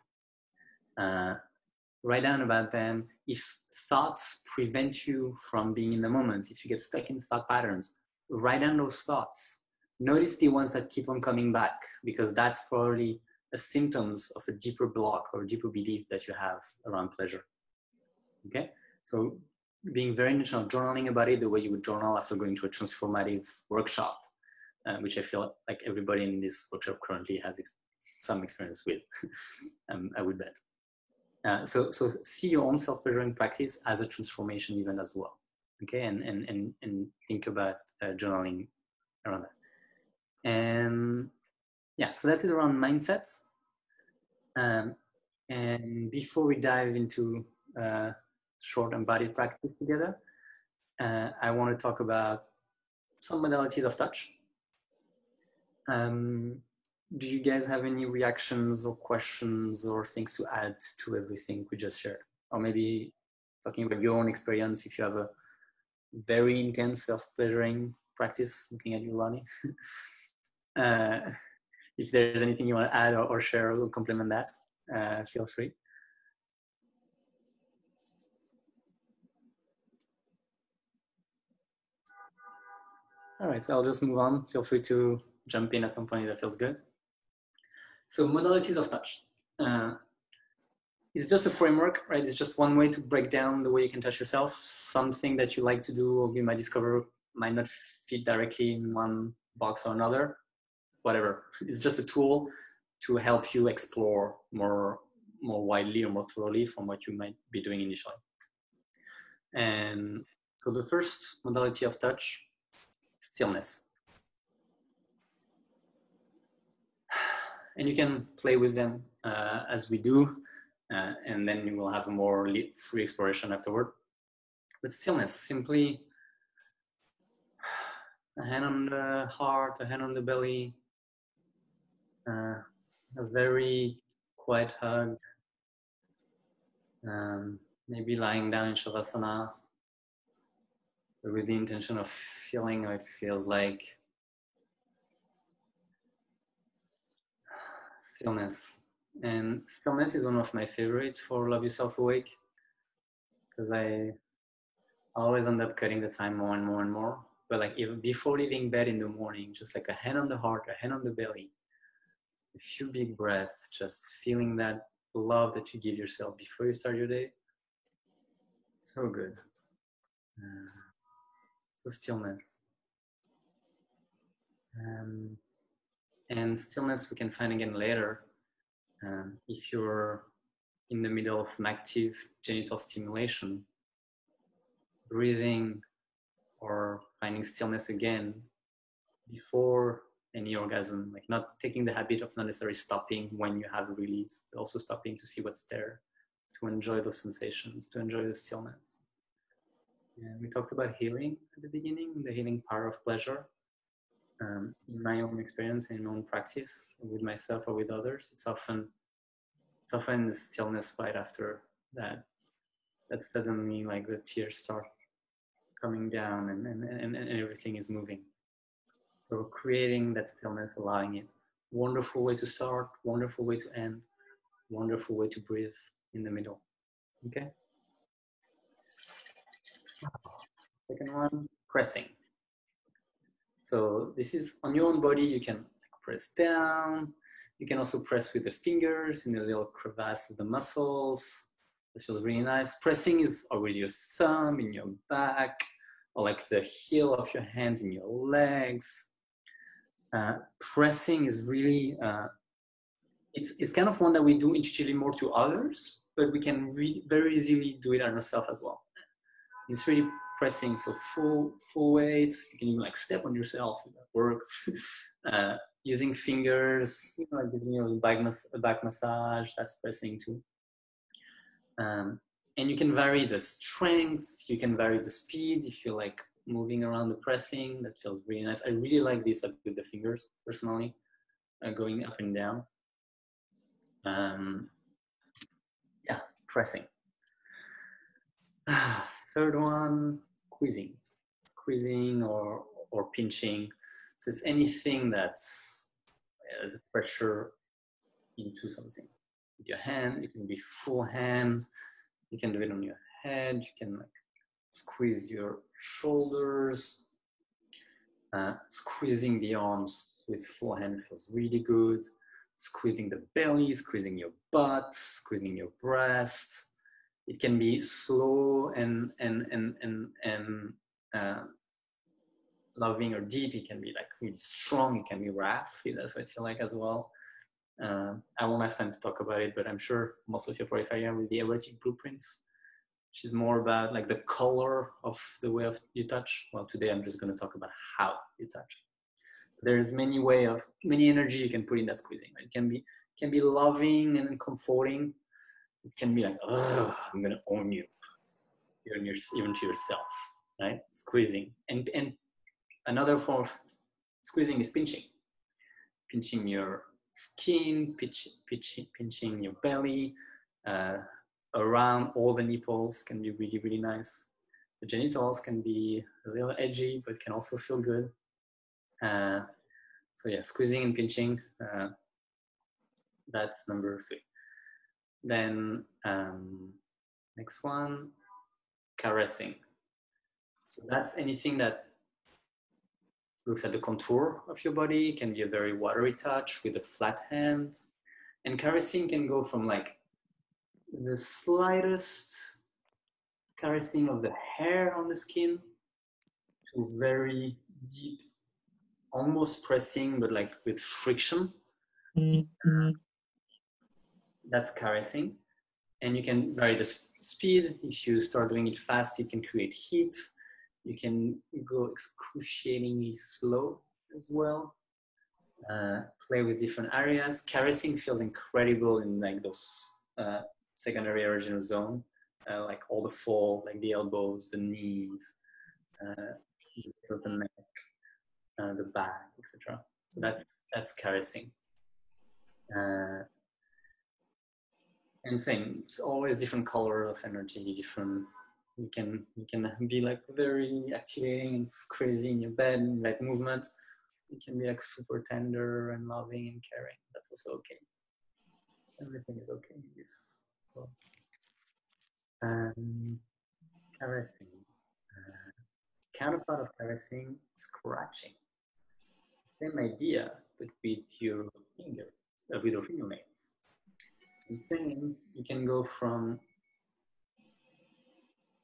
Write down about them. If thoughts prevent you from being in the moment, if you get stuck in thought patterns, write down those thoughts. Notice the ones that keep on coming back, because that's probably a symptoms of a deeper block or deeper belief that you have around pleasure. Okay? So being very intentional, journaling about it the way you would journal after going to a transformative workshop, which I feel like everybody in this workshop currently has some experience with, I would bet. So see your own self-pleasuring practice as a transformation event as well. Okay, and think about journaling around that. And yeah, so that's it around mindset. And before we dive into short embodied practice together, I want to talk about some modalities of touch. Do you guys have any reactions or questions or things to add to everything we just shared? Or maybe talking about your own experience, if you have a very intense self-pleasuring practice, looking at you, Ronnie. If there's anything you want to add or share or complement that, feel free. All right, so I'll just move on. Feel free to jump in at some point if that feels good. So modalities of touch. It's just a framework, right? It's just one way to break down the way you can touch yourself. Something that you like to do or you might discover might not fit directly in one box or another. Whatever. It's just a tool to help you explore more widely or more thoroughly from what you might be doing initially. And so the first modality of touch, stillness. And you can play with them as we do, and then you will have a more free exploration afterward. But stillness, simply a hand on the heart, a hand on the belly, a very quiet hug, maybe lying down in Shavasana with the intention of feeling how it feels like. Stillness. And stillness is one of my favorites for Love Yourself Awake, because I always end up cutting the time more and more and more. But like even before leaving bed in the morning, just like a hand on the heart, a hand on the belly, a few big breaths, just feeling that love that you give yourself before you start your day. So good. So stillness. And stillness we can find again later if you're in the middle of an active genital stimulation. Breathing or finding stillness again before any orgasm, like not taking the habit of not necessarily stopping when you have a release, but also stopping to see what's there, to enjoy those sensations, to enjoy the stillness. And we talked about healing at the beginning, the healing power of pleasure. In my own experience, in my own practice, with myself or with others, it's often the stillness right after that suddenly like the tears start coming down and everything is moving. So creating that stillness, allowing it. Wonderful way to start, wonderful way to end, wonderful way to breathe in the middle. Okay? Second one, pressing. So this is on your own body, you can press down. You can also press with the fingers in the little crevasse of the muscles. It feels really nice. Pressing is already your thumb in your back, or like the heel of your hands in your legs. Pressing is really, it's kind of one that we do intuitively more to others, but we can very easily do it on ourselves as well. It's really pressing, so full weight. You can even like step on yourself if that works. Using fingers, like giving a back massage, that's pressing too. And you can vary the strength, you can vary the speed if you like moving around the pressing. That feels really nice. I really like this with the fingers personally, going up and down. Yeah, pressing. Third one, squeezing or pinching. So it's anything that's has a pressure into something. With your hand, it can be full hand. You can do it on your head. You can like squeeze your shoulders. Squeezing the arms with full hand feels really good. Squeezing the belly, squeezing your butt, squeezing your breast. It can be slow and loving or deep. It can be like really strong. It can be rough if that's what you like as well. I won't have time to talk about it, but I'm sure most of you are probably familiar with the erotic blueprints, which is more about like the color of the way of you touch. Well, today I'm just going to talk about how you touch. There's many energy you can put in that squeezing. It can be loving and comforting. It can be like, oh, I'm going to own you, even to yourself, right? Squeezing. And another form of squeezing is pinching your skin, pinching your belly, around all the nipples can be really, really nice. The genitals can be a little edgy, but can also feel good. So yeah, squeezing and pinching, that's number 3. Then next one, caressing. So that's anything that looks at the contour of your body. It can be a very watery touch with a flat hand. And caressing can go from like the slightest caressing of the hair on the skin to very deep, almost pressing, but like with friction. Mm-hmm. That's caressing. And you can vary the speed. If you start doing it fast, it can create heat. You can go excruciatingly slow as well. Play with different areas. Caressing feels incredible in like those secondary erogenous zone, like all the fall, like the elbows, the knees, the neck, the back, etc. So that's caressing. And same, it's always different color of energy, different. You can be like very activating and crazy in your bed, like movement. You can be like super tender and loving and caring. That's also okay. Everything is okay in this world. Caressing. Counterpart of caressing, scratching. Same idea, but with your fingers, with your fingernails. And same, you can go from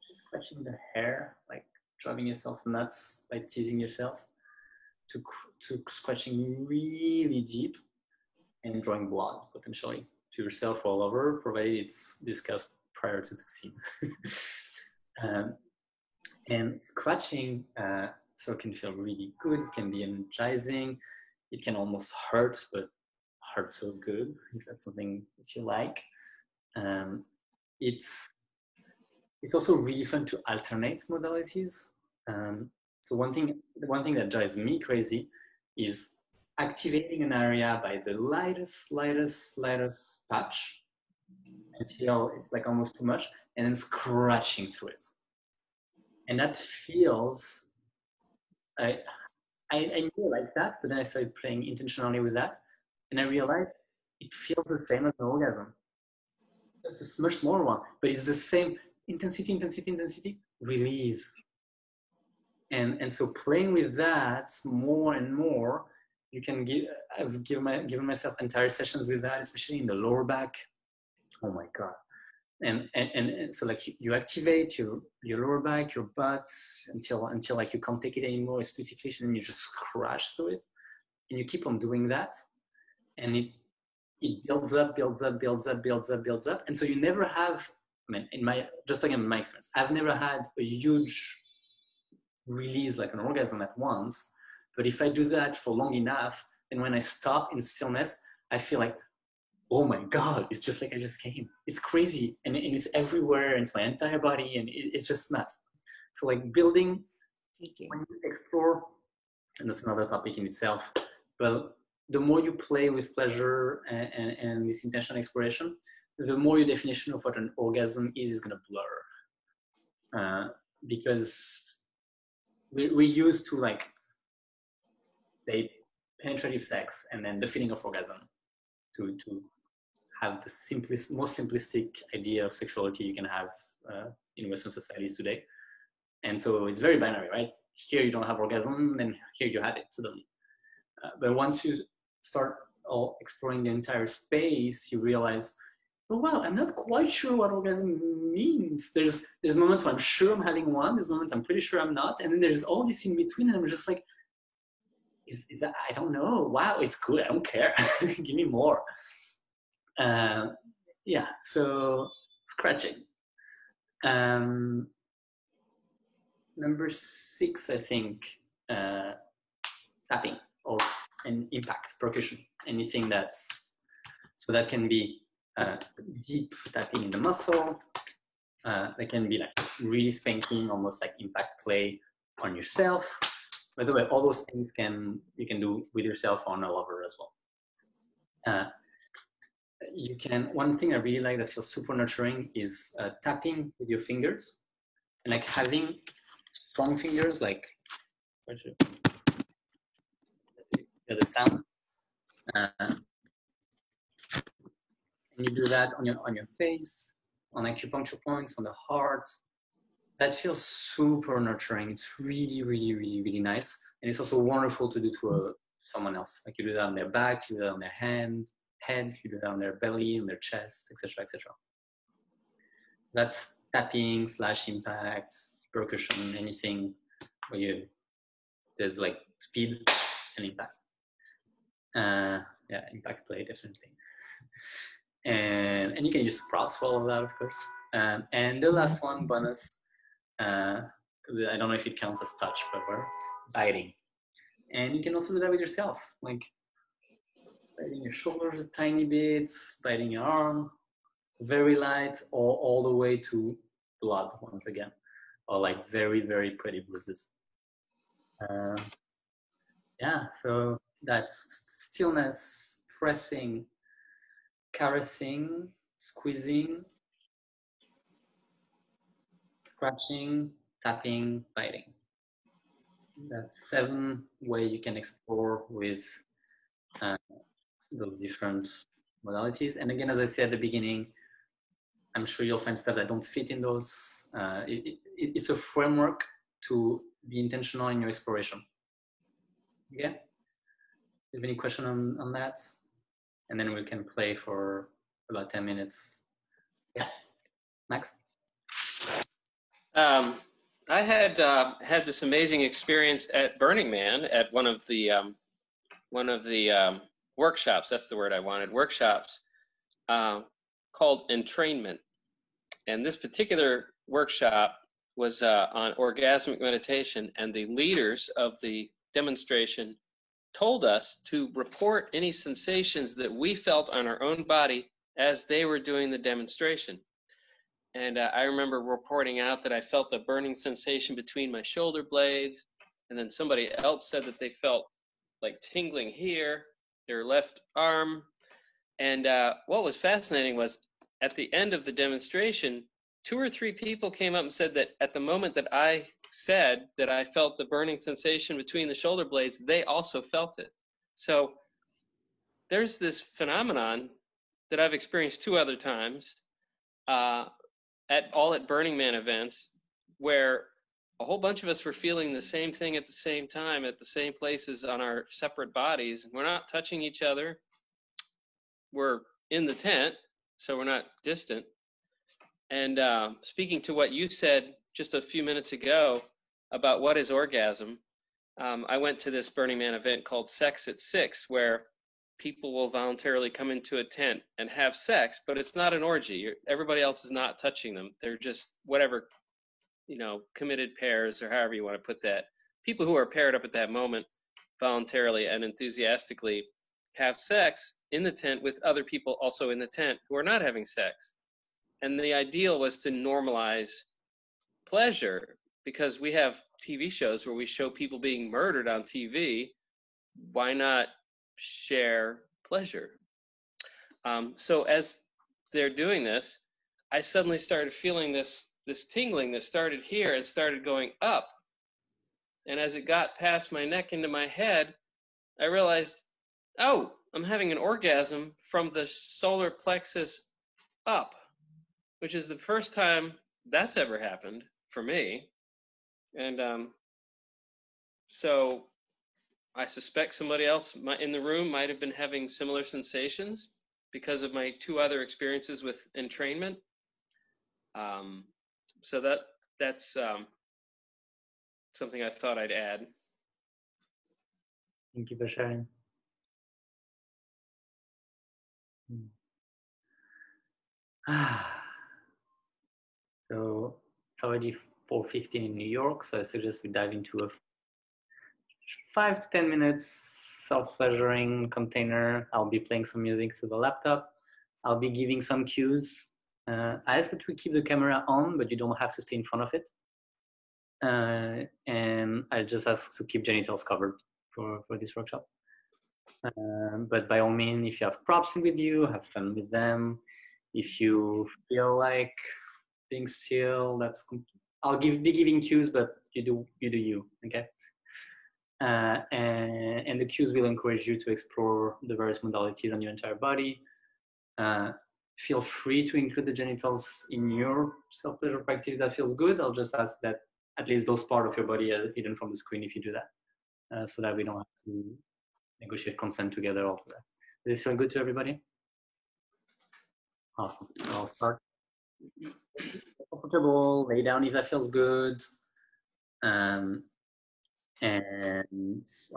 just scratching the hair, like driving yourself nuts by teasing yourself, to scratching really deep and drawing blood potentially to yourself all over, provided it's discussed prior to the scene. And scratching so it can feel really good. It can be energizing. It can almost hurt, but hurt so good if that's something that you like. It's also really fun to alternate modalities. So one thing that drives me crazy is activating an area by the lightest touch until it's like almost too much, and then scratching through it. And that feels, I knew like that, but then I started playing intentionally with that, and I realized it feels the same as an orgasm. It's a much smaller one, but it's the same intensity, release. And so playing with that more and more, you can I've given myself entire sessions with that, especially in the lower back. Oh my God. And so like you activate your lower back, your butt until like you can't take it anymore. It's too ticklish, and you just crash through it, and you keep on doing that, and it builds up, and so you never have. I mean, just talking about my experience, I've never had a huge release like an orgasm at once, but if I do that for long enough, and when I stop in stillness, I feel like, oh my God, it's just like I just came. It's crazy, and it's everywhere, and it's my entire body, and it's just nuts. So like building, when you explore, and that's another topic in itself, but the more you play with pleasure and this intentional exploration, the more your definition of what an orgasm is going to blur. Because we're used to like, say, penetrative sex and then the feeling of orgasm to have the most simplistic idea of sexuality you can have in Western societies today. And so it's very binary, right? Here you don't have orgasm, then here you have it suddenly. But once you start exploring the entire space, you realize, oh wow, I'm not quite sure what orgasm means. There's moments where I'm sure I'm having one, there's moments I'm pretty sure I'm not, and then there's all this in between, and I'm just like, is that, I don't know. Wow, it's good. I don't care. Give me more. Yeah, so scratching. Number 6, I think, tapping and impact, percussion, anything so that can be deep tapping in the muscle. That can be like really spanking, almost like impact play on yourself. By the way, all those things you can do with yourself or on a lover as well. One thing I really like that feels super nurturing is tapping with your fingers, and like having strong fingers, like the sound. And you do that on your face, on acupuncture points, on the heart. That feels super nurturing. It's really, really, really, really nice. And it's also wonderful to do to someone else. Like you do that on their back, you do that on their head, you do that on their belly, on their chest, etc., etc. That's tapping / impact, percussion, anything where there's like speed and impact. Yeah, impact play, definitely. And you can use props for all of that, of course. And the last one, bonus, I don't know if it counts as touch, but biting. And you can also do that with yourself, like biting your shoulders a tiny bit, biting your arm, very light, or all the way to blood once again, or like very, very pretty bruises. Yeah, so that's stillness, pressing, caressing, squeezing, scratching, tapping, biting. That's 7 ways you can explore with those different modalities. And again, as I said at the beginning, I'm sure you'll find stuff that don't fit in those. It's a framework to be intentional in your exploration. Yeah? Do you have any question on that? And then we can play for about 10 minutes. Yeah, Max? I had had this amazing experience at Burning Man at one of the workshops. That's the word I wanted. Workshops uh, called entrainment. And this particular workshop was on orgasmic meditation, and the leaders of the demonstration told us to report any sensations that we felt on our own body as they were doing the demonstration. And I remember reporting out that I felt a burning sensation between my shoulder blades, and then somebody else said that they felt like tingling here, their left arm. And what was fascinating was at the end of the demonstration, 2 or 3 people came up and said that at the moment that I said that I felt the burning sensation between the shoulder blades, they also felt it. So there's this phenomenon that I've experienced 2 other times at Burning Man events, where a whole bunch of us were feeling the same thing at the same time at the same places on our separate bodies. We're not touching each other. We're in the tent, so we're not distant. And speaking to what you said just a few minutes ago about what is orgasm, I went to this Burning Man event called Sex at 6, where people will voluntarily come into a tent and have sex, but it's not an orgy. Everybody else is not touching them. They're just whatever, committed pairs, or however you want to put that. People who are paired up at that moment voluntarily and enthusiastically have sex in the tent with other people also in the tent who are not having sex. And the ideal was to normalize pleasure, because we have TV shows where we show people being murdered on TV. Why not share pleasure? So as they're doing this, I suddenly started feeling this tingling that started here and started going up. And as it got past my neck into my head, I realized, oh, I'm having an orgasm from the solar plexus up, which is the first time that's ever happened for me. And so I suspect somebody else in the room might have been having similar sensations because of my 2 other experiences with entrainment. So that's something I thought I'd add. Thank you for sharing. So it's already 4:15 in New York, so I suggest we dive into a 5 to 10 minutes self-pleasuring container. I'll be playing some music through the laptop. I'll be giving some cues. I ask that we keep the camera on, but you don't have to stay in front of it. And I just ask to keep genitals covered for this workshop. But by all means, if you have props with you, have fun with them. If you feel like being still, I'll be giving cues, but you do you, okay? And the cues will encourage you to explore the various modalities on your entire body. Feel free to include the genitals in your self-pleasure practice that feels good. I'll just ask that at least those parts of your body are hidden from the screen if you do that, so that we don't have to negotiate consent together all for that. Does this feel good to everybody? Awesome. So I'll start. Comfortable, lay down if that feels good, or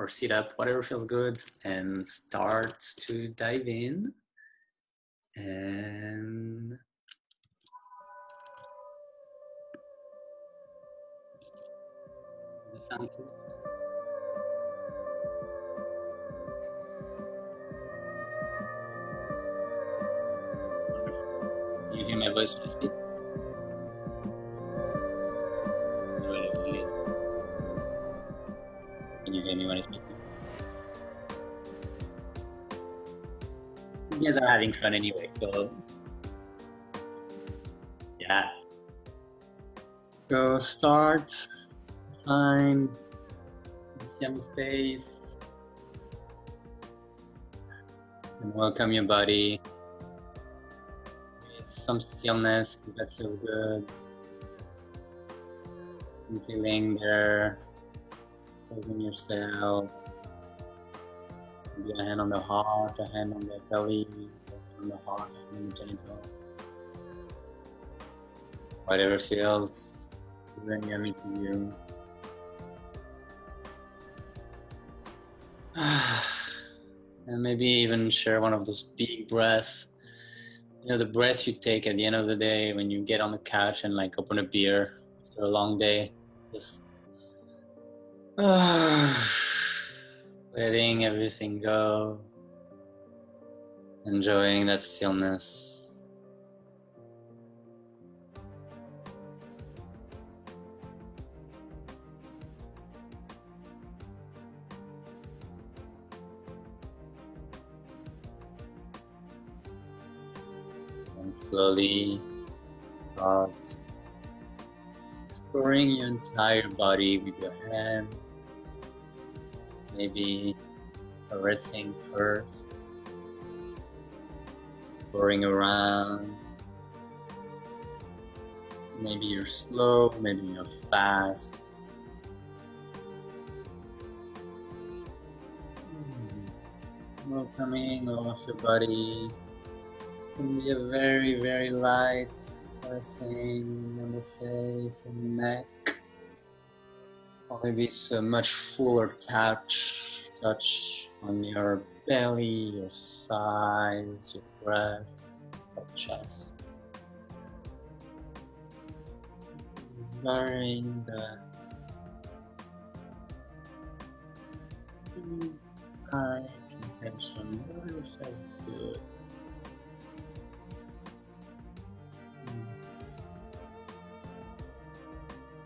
sit up, whatever feels good, and start to dive in. And the sound. You hear my voice when I speak? Can you hear me when I speak? You guys are having fun anyway, so yeah. So start, find this young space, and welcome your body with some stillness if that feels good. And feeling there, holding yourself. Maybe a hand on the heart, a hand on the belly, a hand on the heart, a hand on the genitals. Whatever feels When you meet you. And maybe even share one of those big breaths. You know, the breath you take at the end of the day when you get on the couch and like open a beer after a long day. Just letting everything go. Enjoying that stillness. And slowly start exploring your entire body with your hand. Maybe caressing first. Exploring around. Maybe you're slow, maybe you're fast. Welcoming off your body. It can be a very, very light caressing on the face and the neck. Or maybe it's a much fuller touch on your belly, your thighs, your breast, your chest. Varying the high intention, really feels good.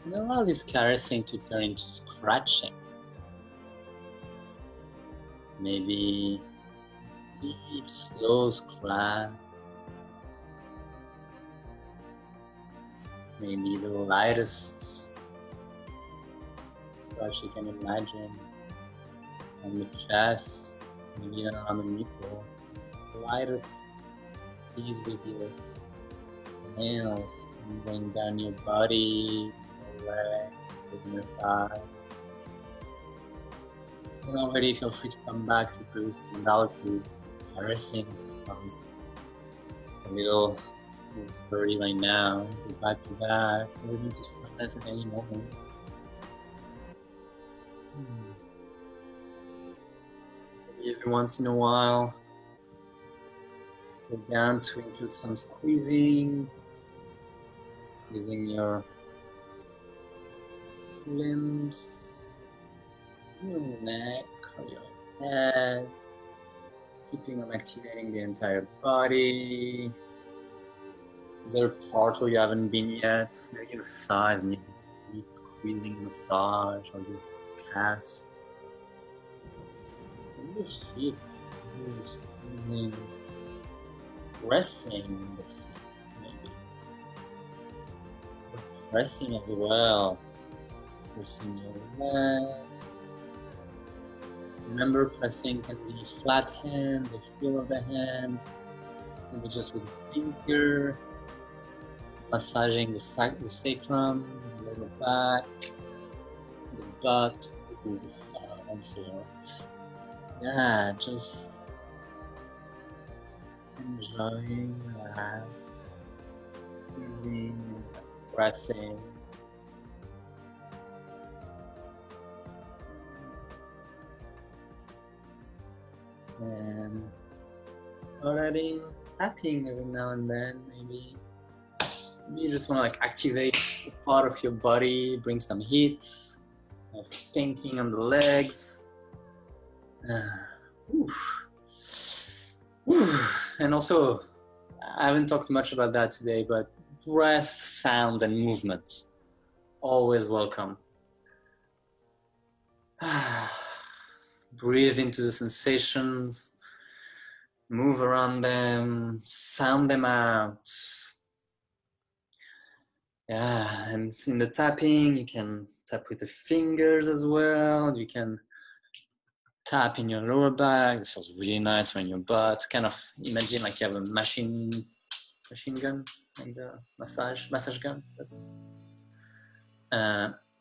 And allow this caressing to turn into scratching. Maybe deep, slow scratch. Maybe the lightest scratch you can imagine on the chest, maybe even on the nipple. The lightest ease with your nails and going down your body, your leg, your thigh. And already feel free to come back to previous modalities. Caressing sounds a little slurry right now. Go back to that. We need to start this at any moment. Every once in a while, go down to include some squeezing, using your limbs, your neck or your head, keeping on activating the entire body. Is there a part where you haven't been yet? Maybe your thighs need deep squeezing massage, or your calves. Maybe your feet, squeezing, resting the feet, maybe. Pressing as well. Pressing your legs. Remember, pressing can be flat hand, the heel of the hand, maybe just with the finger. Massaging the sacrum, the lower back, the butt. I'm sorry. Yeah, just enjoying that, feeling, pressing. And already tapping every now and then, maybe. You just want to like activate a part of your body, bring some heat, stinking on the legs. And also, I haven't talked much about that today, but breath, sound, and movement, always welcome. Breathe into the sensations, move around them, sound them out. Yeah, and in the tapping, you can tap with the fingers as well. You can tap in your lower back. It feels really nice on your butt. Kind of imagine like you have a machine gun, and a massage gun.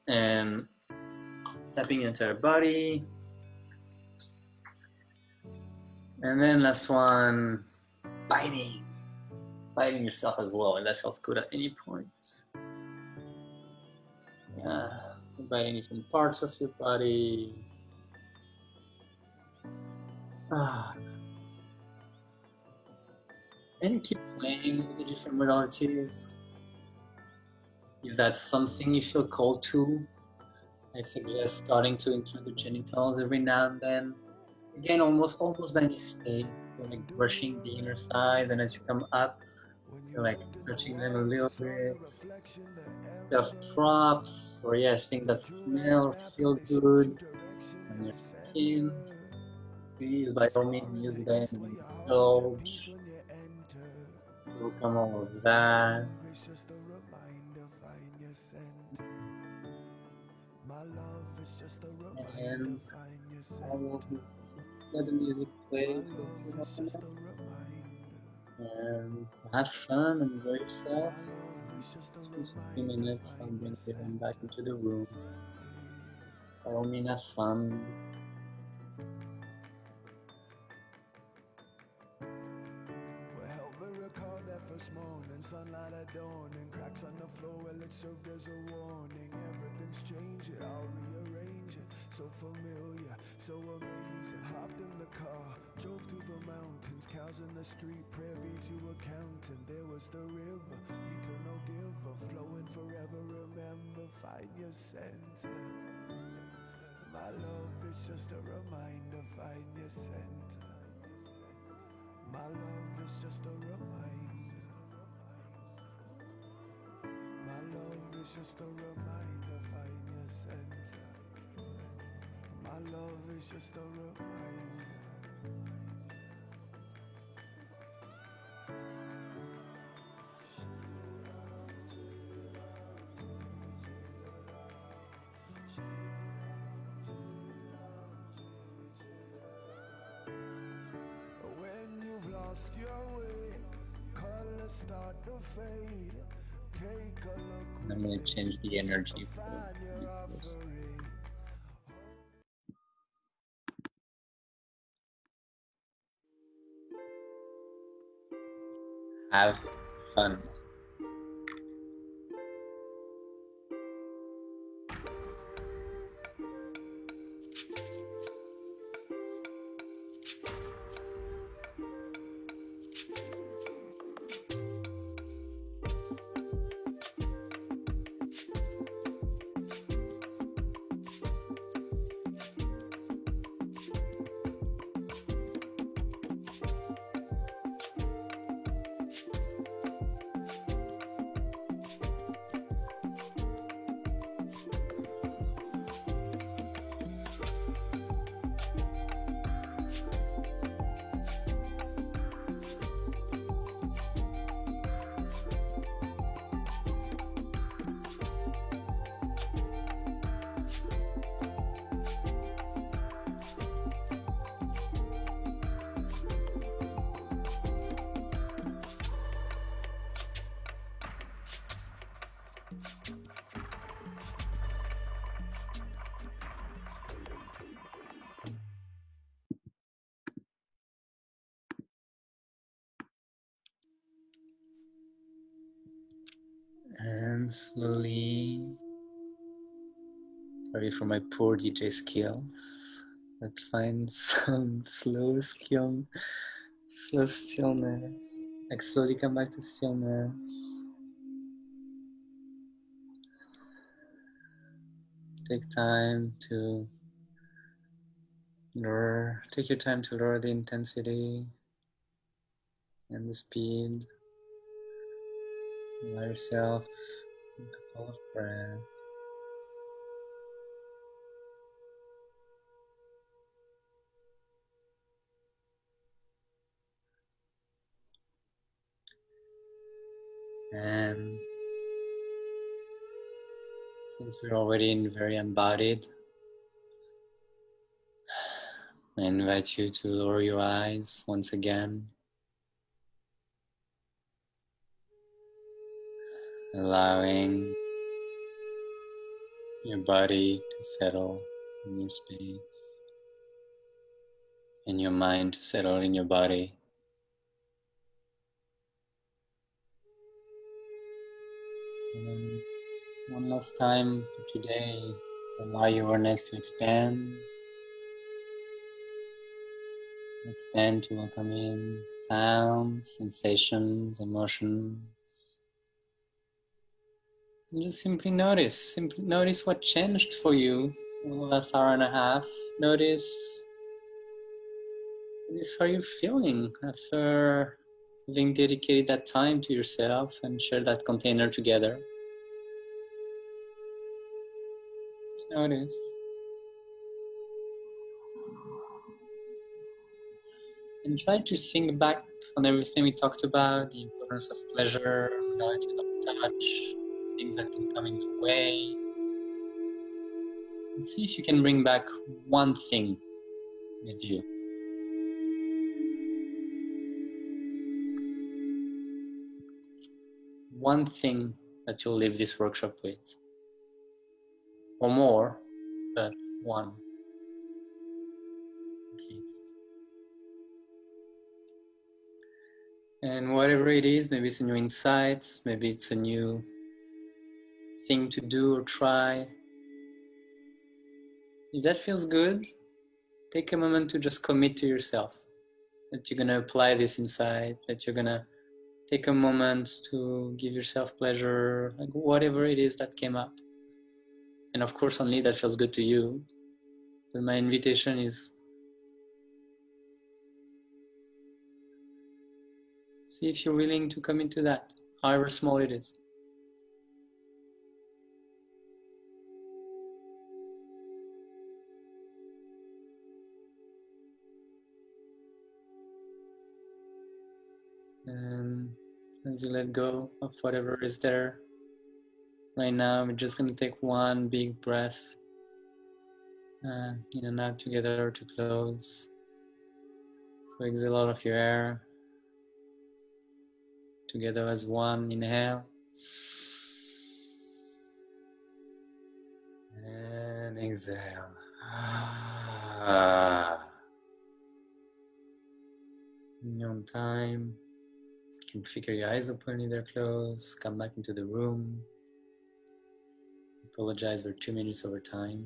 And tapping your entire body. And then last one, biting yourself as well, and that feels good at any point. Inviting different parts of your body. And keep playing with the different modalities. If that's something you feel called to, I suggest starting to include the genitals every now and then. Again, almost by mistake. You're like brushing the inner thighs, and as you come up, you're like touching them a little bit. Just props, or things that smell, feel good on your skin. Please, by all means, use them and indulge. Welcome all of that. And I will let the music play for a and have fun, enjoy yourself. In a few minutes, I'm going to get him back into the room. By all means, have fun. Morning, sunlight at dawn, and cracks on the floor. Well, it served as a warning. Everything's changing, I'll rearrange it. So familiar, so amazing. Hopped in the car, drove through the mountains. Cows in the street, prayer beads you were counting. There was the river, eternal giver, flowing forever. Remember, find your center. My love is just a reminder, find your center. My love is just a reminder. My love is just a reminder, find your center. My love is just a reminder. When you've lost your way, colors start to fade. Take a look. I'm going to change the energy for this. Have fun. And slowly, sorry for my poor DJ skills, but find some slow stillness. Like slowly come back to stillness. Take your time to lower the intensity and the speed. Allow yourself a couple of breaths. And since we're already in very embodied, I invite you to lower your eyes once again, allowing your body to settle in your space and your mind to settle in your body. And One last time for today, allow your awareness to expand. Expand to welcome in sounds, sensations, emotions. And just simply notice what changed for you in the last hour and a half. Notice how you're feeling after having dedicated that time to yourself and share that container together. Notice. And try to think back on everything we talked about, the importance of pleasure, modalities of touch, things that can come in the way. And see if you can bring back one thing with you. One thing that you'll leave this workshop with. Or more, but one. At least. And whatever it is, maybe it's a new insight, maybe it's a new thing to do or try. If that feels good, take a moment to just commit to yourself that you're going to apply this insight, that you're going to take a moment to give yourself pleasure, like whatever it is that came up. And of course, only that feels good to you. But my invitation is see if you're willing to commit to that, however small it is. And as you let go of whatever is there right now, we're just going to take one big breath in and out together to close. So exhale all of your air together as one. Inhale. And exhale. In your own time, you can figure your eyes open, either close, come back into the room. Apologize for 2 minutes over time.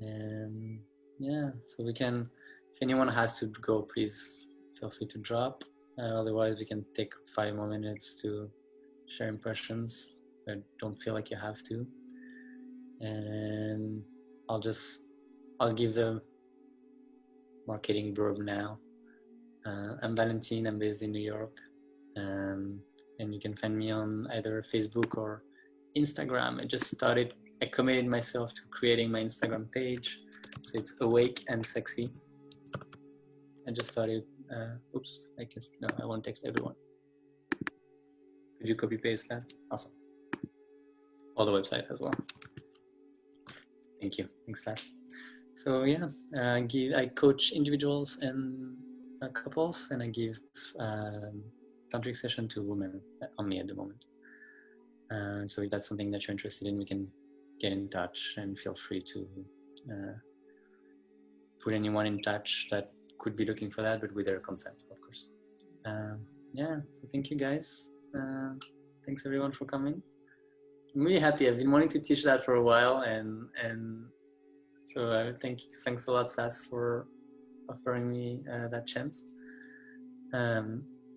And yeah, so we can, if anyone has to go, please feel free to drop. Otherwise, we can take 5 more minutes to share impressions, but don't feel like you have to. And I'll give the marketing blurb now. I'm Valentin, I'm based in New York. And you can find me on either Facebook or Instagram. I committed myself to creating my Instagram page. So it's Awake and Sexy. I just started, I guess, no, I won't text everyone. Could you copy paste that? Awesome. Or the website as well. Thank you, thanks Les. So yeah, I coach individuals and couples, and I give tantric session to women only at the moment. So if that's something that you're interested in, we can get in touch, and feel free to put anyone in touch that could be looking for that, but with their consent, of course. Yeah, so thank you guys. Thanks everyone for coming. I'm really happy. I've been wanting to teach that for a while, and so thanks a lot, Sass, for offering me that chance.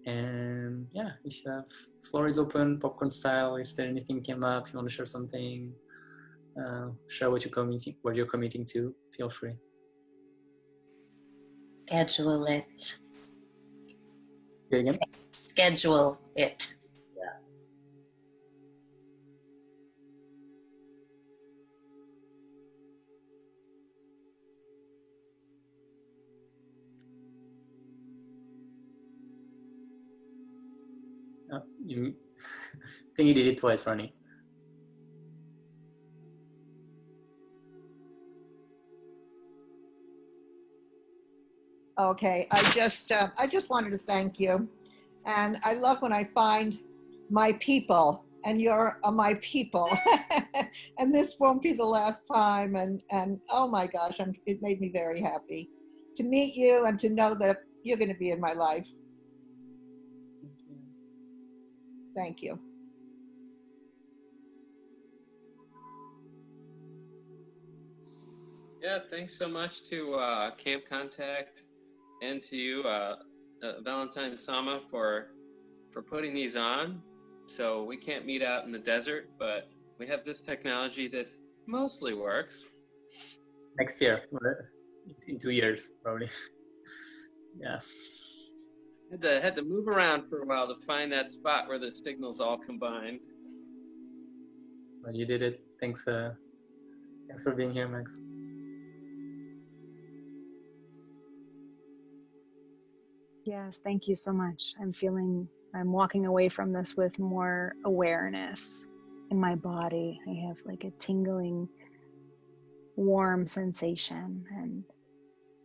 And yeah, if you have, floor is open, popcorn style. If there anything came up, you want to share something, share what you're committing to, feel free. Schedule it. Say it again? Schedule it. You I think you did it twice, Ronnie. Okay, I just wanted to thank you, and I love when I find my people, and you're my people, and this won't be the last time. And oh my gosh, it made me very happy to meet you and to know that you're going to be in my life. Thank you. Yeah, thanks so much to Camp Contact and to you, Valentine Sama, for putting these on. So we can't meet out in the desert, but we have this technology that mostly works. Next year, or in 2 years, probably. Yeah. Had to move around for a while to find that spot where the signals all combine. But you did it. Thanks for being here, Max. Yes, thank you so much. I'm walking away from this with more awareness in my body. I have like a tingling, warm sensation, and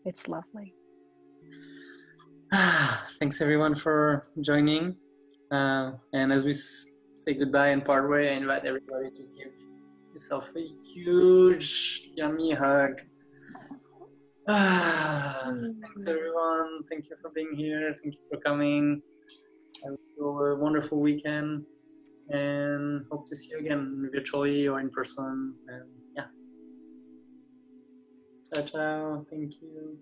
it's lovely. Thanks everyone for joining. And as we say goodbye and part way, I invite everybody to give yourself a huge, yummy hug. Thanks everyone. Thank you for being here. Thank you for coming. I wish you a wonderful weekend and hope to see you again virtually or in person. And yeah. Ciao, ciao. Thank you.